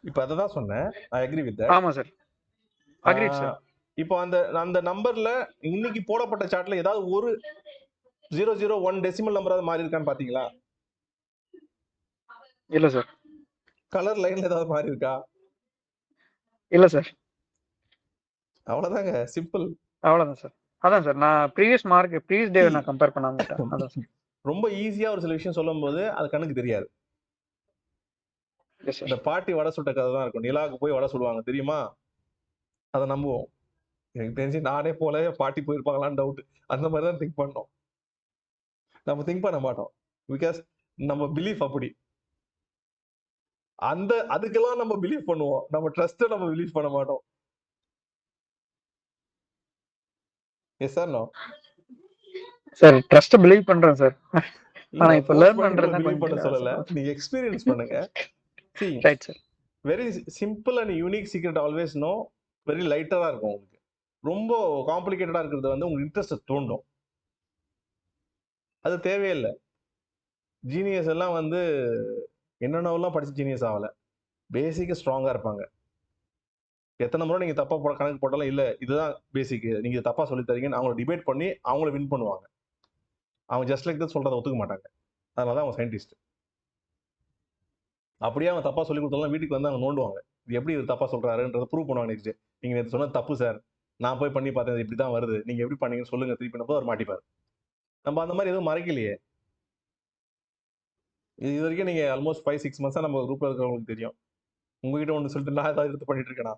இப்போ அதை தான் சொன்னேன். ஐ அக்ரி வித் தட். ஆமா சார். Agreed sir. இப்போ அந்த நம்பர்ல இன்னைக்கு போடப்பட்ட சார்ட்ல ஏதாவது ஒரு 001 டெசிமல் நம்பராவது மாறி இருக்கான்னு பாத்தீங்களா? இல்ல சார். கலர் லைன்ல ஏதாவது மாறி இருக்கா? இல்ல சார். அவ்வளவுதாங்க, சிம்பிள். அவ்வளவுதான் சார். அதான் சார் நான் ப்ரீவியஸ் டே நான் கம்பேர் பண்ணாம விட்டேன். அதான் சார். ரொம்ப ஈஸியா ஒரு சில விஷயம் சொல்லும் போது அது கண்ணுக்கு தெரியாது. Yes sir. இந்த பாட்டி வடை சுட்ட கதை தான் இருக்கும். நிலாவுக்கு போய் வடை சுடுவாங்க தெரியுமா? அதை நம்புவோம். எனக்கு தெரிஞ்சு நானே போல பாட்டி போயிருப்பாங்களான்னு டவுட். அந்த மாதிரி தான் திங்க் பண்ணோம். நம்ம திங்க் பண்ண மாட்டோம். பிகாஸ் நம்ம பிலீஃப் அப்படி. அதுக்கெல்லாம் நம்ம பிலீவ் பண்ணுவோம். நம்ம ட்ரஸ்ட்டை நம்ம பிலீவ் பண்ண மாட்டோம். Yes sir? No sir trust believe பண்றேன் சார். ஆனா இப்ப லேர்ன் பண்றதா பிலீவ் பண்ண கொஞ்சம் சொல்லல, நீங்க எக்ஸ்பீரியன்ஸ் பண்ணுங்க. See, right sir. Very simple and unique secret always know. Very லைட்டரா இருக்கும் உங்களுக்கு. ரொம்ப காம்ப்ளிகேட்டடா இருக்கிறது வந்து உங்களுக்கு இன்ட்ரெஸ்ட் தூண்டும். அது தேவையில்லை. ஜீனியஸ் எல்லாம் வந்து என்னென்னவெல்லாம் படிச்சு ஜீனியஸ் ஆகல. பேசிக்கு ஸ்ட்ராங்கா இருப்பாங்க. எத்தனை முறை நீங்க தப்பா கணக்கு போட்டாலும் இல்ல இதுதான் பேசிக், நீங்க தப்பா சொல்லி தரீங்கன்னு அவங்கள டிபேட் பண்ணி அவங்கள வின் பண்ணுவாங்க. அவங்க ஜஸ்ட் லைக் தான் சொல்றதை ஒத்துக்க மாட்டாங்க. அதனால அவங்க சயின்டிஸ்ட். அப்படியே அவங்க தப்பா சொல்லி கொடுத்தாலும் வீட்டுக்கு வந்து அவங்க நோண்டுவாங்க. இது எப்படி இது தப்பா சொல்றாருன்றதை ப்ரூவ் பண்ணுவாங்க நெக்ஸ்ட் டே. நீங்க நேற்று சொன்னது தப்பு சார், நான் போய் பண்ணி பார்த்தேன், இப்படி தான் வருது, நீங்க எப்படி பண்ணீங்கன்னு சொல்லுங்க திருப்பி பண்ணப்போ அவர் மாட்டிப்பார். நம்ம அந்த மாதிரி எதுவும் மறைக்கலையே. இது வரைக்கும் நீங்க ஆல்மோஸ்ட் 5-6 months நம்ம குரூப்ல இருக்கிறவங்களுக்கு தெரியும். உங்ககிட்ட ஒன்று சொல்லிட்டு நான் ஏதாவது எடுத்து பண்ணிட்டு இருக்கேனா?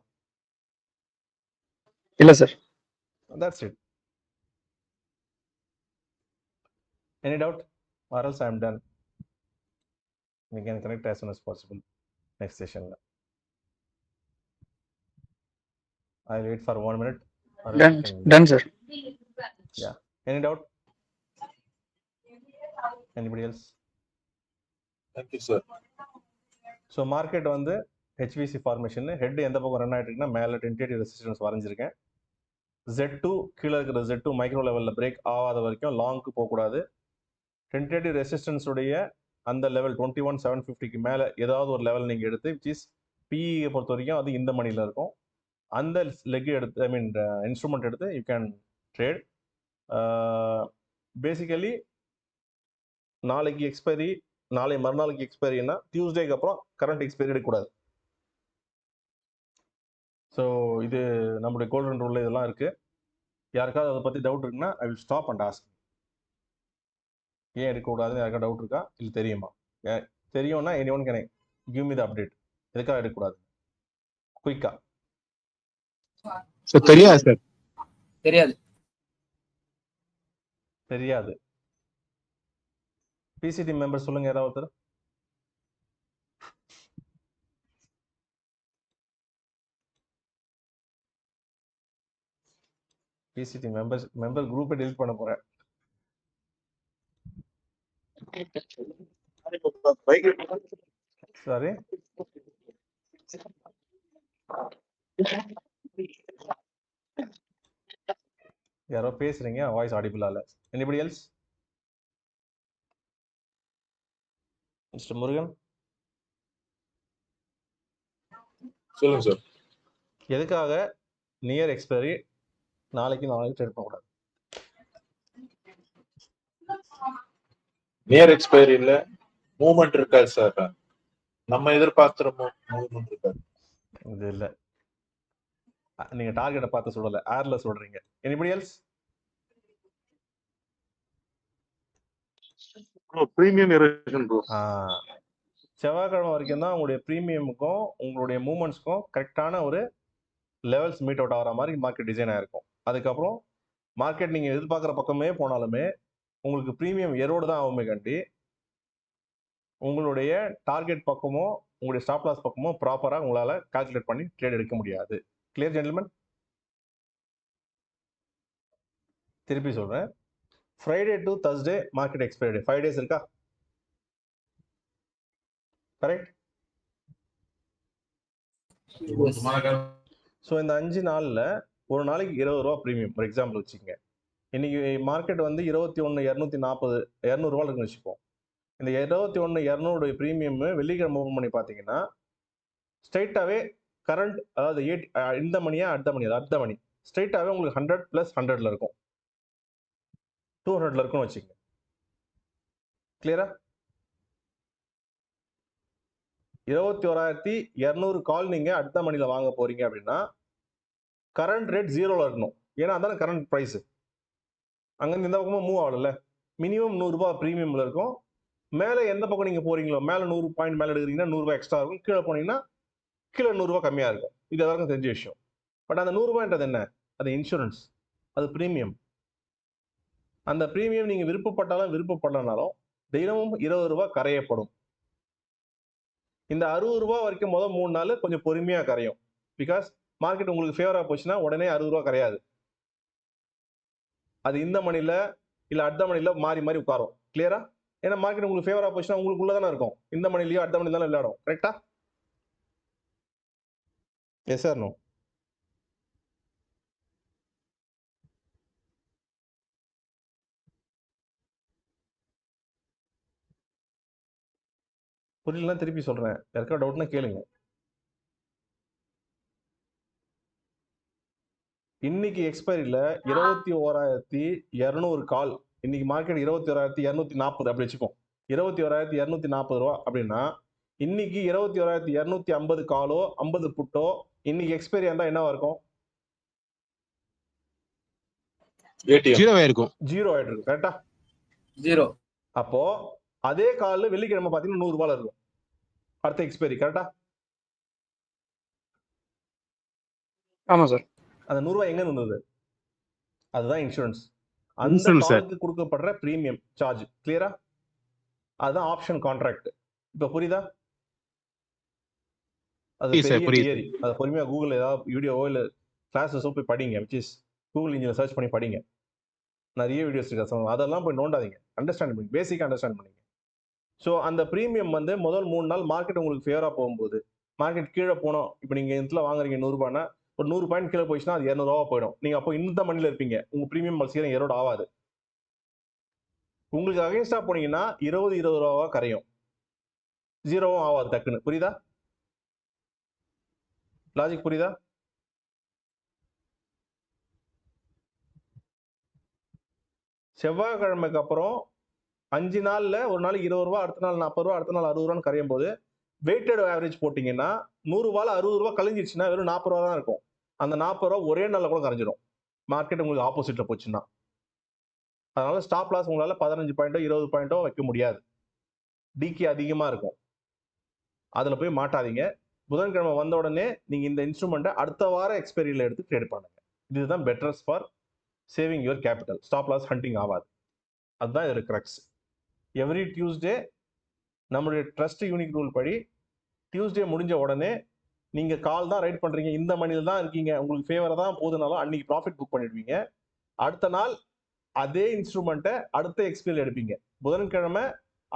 இல்ல sir. That's it. Any doubt? Or else I am done. We can connect as soon as possible next session. I'll wait for 1 minute. Done sir. Yeah. Any doubt? Anybody else? Thank you sir. So market வந்து HVC formation, head எந்த பக்கம் run ஆயிட்டு இருக்குன்னா மேல tentative resistance வரைஞ்சிருக்கேன். Z2 கீழே இருக்கிற Z2 micro லெவல்ல பிரேக் ஆகாத வரைக்கும் லாங்க்கு போகக்கூடாது. டென்டேட்டிவ் ரெசிஸ்டன்ஸ் உடைய அந்த லெவல் 21,750க்கு மேல ஏதாவது ஒரு லெவல் நீங்க எடுத்து, விச் இஸ் பிஇ பொறுத்த வரைக்கும் அது இந்த மணில இருக்கும். அந்த லெக் எடுத்து, ஐ மீன் இன்ஸ்ட்ருமெண்ட் எடுத்து யூ கேன் ட்ரேட். பேசிக்கலி நாளைக்கு எக்ஸ்பைரி, நாளை மறுநாளைக்கு எக்ஸ்பைரினா டியூஸ்டேக்கு அப்புறம் கரண்ட் எக்ஸ்பைரி எடுக்கக்கூடாது. ஸோ இது நம்மளுடைய கோல்டன் ரூல்ல இதெல்லாம் இருக்கு. யாருக்காவது அதை பத்தி டவுட் இருக்குன்னா I will stop and ask. ஏன் எடுக்கக்கூடாதுன்னு யாருக்கா டவுட் இருக்கா? இல்லை தெரியுமா? தெரியும்னா anyone can give me the update. எதுக்காக எடுக்கக்கூடாது? குயிக்கா. சார் தெரியாது சார். தெரியாது. தெரியாது. பிசிடி மெம்பர் சொல்லுங்க யாராவது ஒருத்தர். பிசிடி மெம்பர் குரூப்பை டெலிட் பண்ண போறேன். சாரி, யாரோ பேசுறீங்க, வாய்ஸ் ஆடிபிளா இல்ல. Anybody else? மிஸ்டர் முருகன் சொல்லுங்க சார். எதுக்காக நியர் எக்ஸ்பைரி நாளைக்கு ட்ரேட் பண்ணக்கூடாது? நியர் எக்ஸ்பைரியில மூவ்மெண்ட் இருக்காது சார். நம்ம எதிர்பார்க்கிற மூவ்மெண்ட் இருக்காது. இது இல்ல, நீங்க டார்கெட்டை பார்த்து சொல்லல, ஏர்ல சொல்றீங்க. Anybody else? Premium erosion bro. செவ்வாய்க்கிழமை வரைக்கும் தான் உங்களுடைய ப்ரீமியமுக்கும் உங்களுடைய மூவ்மெண்ட்ஸ்க்கும் கரெக்டான ஒரு லெவல்ஸ் மீட் அவுட் ஆகிற மாதிரி மார்க்கெட் டிசைன் ஆயிருக்கும். அதுக்கப்புறம் மார்க்கெட் நீங்கள் எதிர்பார்க்குற பக்கமே போனாலுமே உங்களுக்கு ப்ரீமியம் எரோடு தான் ஆகுமே கண்டி உங்களுடைய டார்கெட் பக்கமோ உங்களுடைய ஸ்டாப் லாஸ் பக்கமோ ப்ராப்பராக உங்களால் கால்குலேட் பண்ணி ட்ரேட் எடுக்க முடியாது. Clear gentleman? திருப்பி சொல்கிறேன், Friday to Thursday market expiry 5 days இருக்கா? கரெக்ட். ஸோ இந்த 5 நாளில் ஒரு நாளைக்கு 20 ரூபா ப்ரீமியம் ஒரு எக்ஸாம்பிள் வச்சுக்கோங்க. இன்னைக்கு மார்க்கெட் வந்து 21,240 200 இருக்குன்னு வச்சுப்போம். இந்த 21,200 ப்ரீமியம் வெள்ளிக்கிழமை ஓப்பன் பண்ணி பார்த்தீங்கன்னா ஸ்ட்ரைட்டாகவே கரண்ட், அதாவது இந்த மணியா அடுத்த மணி ஸ்ட்ரைட்டாகவே உங்களுக்கு 100 + 100ல் இருக்கும், 200ல் இருக்குன்னு வச்சுக்கோங்க. கிளியரா? 21,200 கால் நீங்க அடுத்த மணில வாங்க போறீங்க அப்படின்னா கரண்ட் ரேட் 0ல இருக்கணும். ஏன்னா அதான கரண்ட் பிரைஸ். அங்கிருந்து இந்த பக்கமும் மூவ் ஆகல. மினிமம் 100 ரூபாய் ப்ரீமியம்ல இருக்கும். மேலே எந்த பக்கம் நீங்க போறீங்களோ, மேலே 100 பாயிண்ட் மேலே எடுக்கிறீங்கன்னா 100 ரூபாய் எக்ஸ்ட்ரா இருக்கும். கீழே போனீங்கன்னா கீழே 100 ரூபாய் கம்மியா இருக்கும். இது எல்லாருக்கும் தெரிஞ்ச விஷயம். பட் அந்த 100 ரூபாய்ன்றது என்ன? அது இன்சூரன்ஸ், அது ப்ரீமியம். அந்த ப்ரீமியம் நீங்க விருப்பப்பட்டாலும் விருப்பப்படலனாலும் தினமும் 20 ரூபாய் கரையப்படும். இந்த 60 ரூபாய் வரைக்கும் முதல் 3 நாள் கொஞ்சம் பொறுமையா கரையும். பிகாஸ் மார்க்கெட் உங்களுக்கு ஃபேவரா போச்சுன்னா உடனே 60 ரூபாய் கரையாது. அது இந்த மணில இல்ல அடுத்த மணில மாறி மாறி உட்காரும். கிளியரா? ஏன்னா மார்க்கெட் உங்களுக்கு ஃபேவரா போச்சுன்னா உங்களுக்குள்ள தானே இருக்கும். இந்த மணிலயோ அடுத்த மணில தானே விளையாடும். கரெக்டா? Yes sir no? புரியலன்னா திருப்பி சொல்றேன். யாருக்கா டவுட்னா கேளுங்க. இன்னைக்கு எக்ஸ்பைரியில 21,200 கால். இன்னைக்கு மார்க்கெட் 21,240 அப்படி வச்சுப்போம். 21,240 ரூபா அப்படின்னா இன்னைக்கு 21,250 காலோ 50 புட்டோ இன்னைக்கு எக்ஸ்பைரி இருந்தா என்னவா இருக்கும்? ஜீரோ ஆயிருக்கும். ஜீரோ ஆயிட்டு இருக்கு. கரெக்டா? 0. அப்போ அதே காலில் வெள்ளிக்கிழமை பார்த்தீங்கன்னா 100 ரூபாய் இருக்கும் அடுத்த எக்ஸ்பைரி. கரெக்டா? ஆமா சார். அந்த 100 ரூபாய் எங்க இருந்தது? அதுதான் இன்சூரன்ஸ். அந்த காலுக்கு கொடுக்கப்படுற பிரீமியம் சார்ஜ். கிளியரா? அதுதான் ஆப்ஷன் கான்ட்ராக்ட். இப்ப புரியுதா? அது பெரிய தியரி. அது பொறுமையா கூகுள் ஏதாவது வீடியோவோ இல்ல கிளாஸஸோ போய் படிங்க. விச் இஸ் கூகுள் இன்ஜினை சர்ச் பண்ணி படிங்க. நிறைய வீடியோஸ் இருக்கு. அதெல்லாம் போய் நோண்டாதீங்க. அண்டர்ஸ்டாண்ட் பண்ணி பேசிக்கா அண்டர்ஸ்டாண்ட் பண்ணுங்க. ஸோ அந்த ப்ரீமியம் வந்து முதல் 3 நாள் மார்க்கெட் உங்களுக்கு ஃபேவரா போகும்போது மார்க்கெட் கீழே போனோம். இப்போ நீங்க இடத்துல வாங்குறீங்க 100 ரூபாய்னா ஒரு 100 பாயிண்ட் கீழே போயிடுச்சுன்னா அது 200 ரூபா போயிடும். நீங்க அப்போ இந்த மணில இருப்பீங்க. உங்க ப்ரீமியம் சீக்கிரம் எரோட் ஆகாது. உங்களுக்கு அகைன்ஸ்டா போனீங்கன்னா 20 ரூபாவா கரையும். ஜீரோவும் ஆகாது டக்குன்னு. புரியுதா? லாஜிக் புரியுதா? செவ்வாய்க்கிழமைக்கு அப்புறம் 5 நாள்ல ஒரு நாளைக்கு 20 ரூபாய், அடுத்த நாள் 40 ரூபாய், அடுத்த நாள் 60 ரூபான்னு கரையும் போது வெயிட்டட் ஆவரேஜ் போட்டீங்கன்னா 100 ரூபாயில 60 ரூபாய் கழிஞ்சிருச்சுன்னா வெறும் 40 ரூபா தான் இருக்கும். அந்த 40 ரூபாய் ஒரே நாள்ல கூட கரைஞ்சிடும். மார்க்கெட் உங்களுக்கு ஆப்போசிட்ல போச்சுன்னா. அதனால ஸ்டாப் லாஸ் உங்களால 15 பாயிண்டோ 20 பாயிண்டோ வைக்க முடியாது. டிகே அதிகமா இருக்கும். அதுல போய் மாட்டாதீங்க. புதன்கிழமை வந்த உடனே நீங்க இந்த இன்ஸ்ட்ருமெண்ட்டை அடுத்த வார எக்ஸ்பைரியில எடுத்து ட்ரேட் பண்ணுங்க. இதுதான் betters for saving your capital. Stop loss hunting ஆகாது. அதுதான் இது கிரக்ஸ். எவ்ரி டியூஸ்டே நம்மளுடைய ட்ரஸ்ட் யூனிக் ரூல் படி டியூஸ்டே முடிஞ்ச உடனே நீங்கள் கால் தான் ரைட் பண்ணுறீங்க, இந்த மணியில் தான் இருக்கீங்க, உங்களுக்கு ஃபேவராக தான் போதுனாலும் அன்னைக்கு ப்ராஃபிட் புக் பண்ணிடுவீங்க. அடுத்த நாள் அதே இன்ஸ்ட்ருமெண்ட்டை அடுத்த எக்ஸ்பீரி எடுப்பீங்க. புதன்கிழமை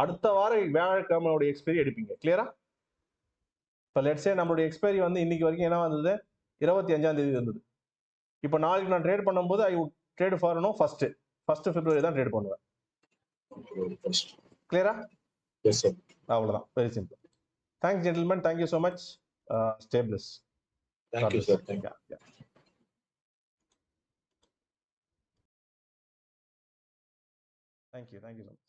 அடுத்த வார வியாழக்கிழமையோட எக்ஸ்பைரி எடுப்பீங்க. கிளியரா? இப்போ லெட்ஸே நம்மளுடைய எக்ஸ்பைரி வந்து இன்னைக்கு வரைக்கும் என்ன வந்தது, 25ஆம் தேதி இருந்தது. இப்போ நாளைக்கு நான் ட்ரேட் பண்ணும்போது I would trade for first February தான் ட்ரேட் பண்ணுவேன். கிளியரா? Yes sir. அவ்வளோதான், very simple. Thanks gentleman, thank you so much. Stay blessed. Thank you, sir. Thank you. Yeah. Thank you so much.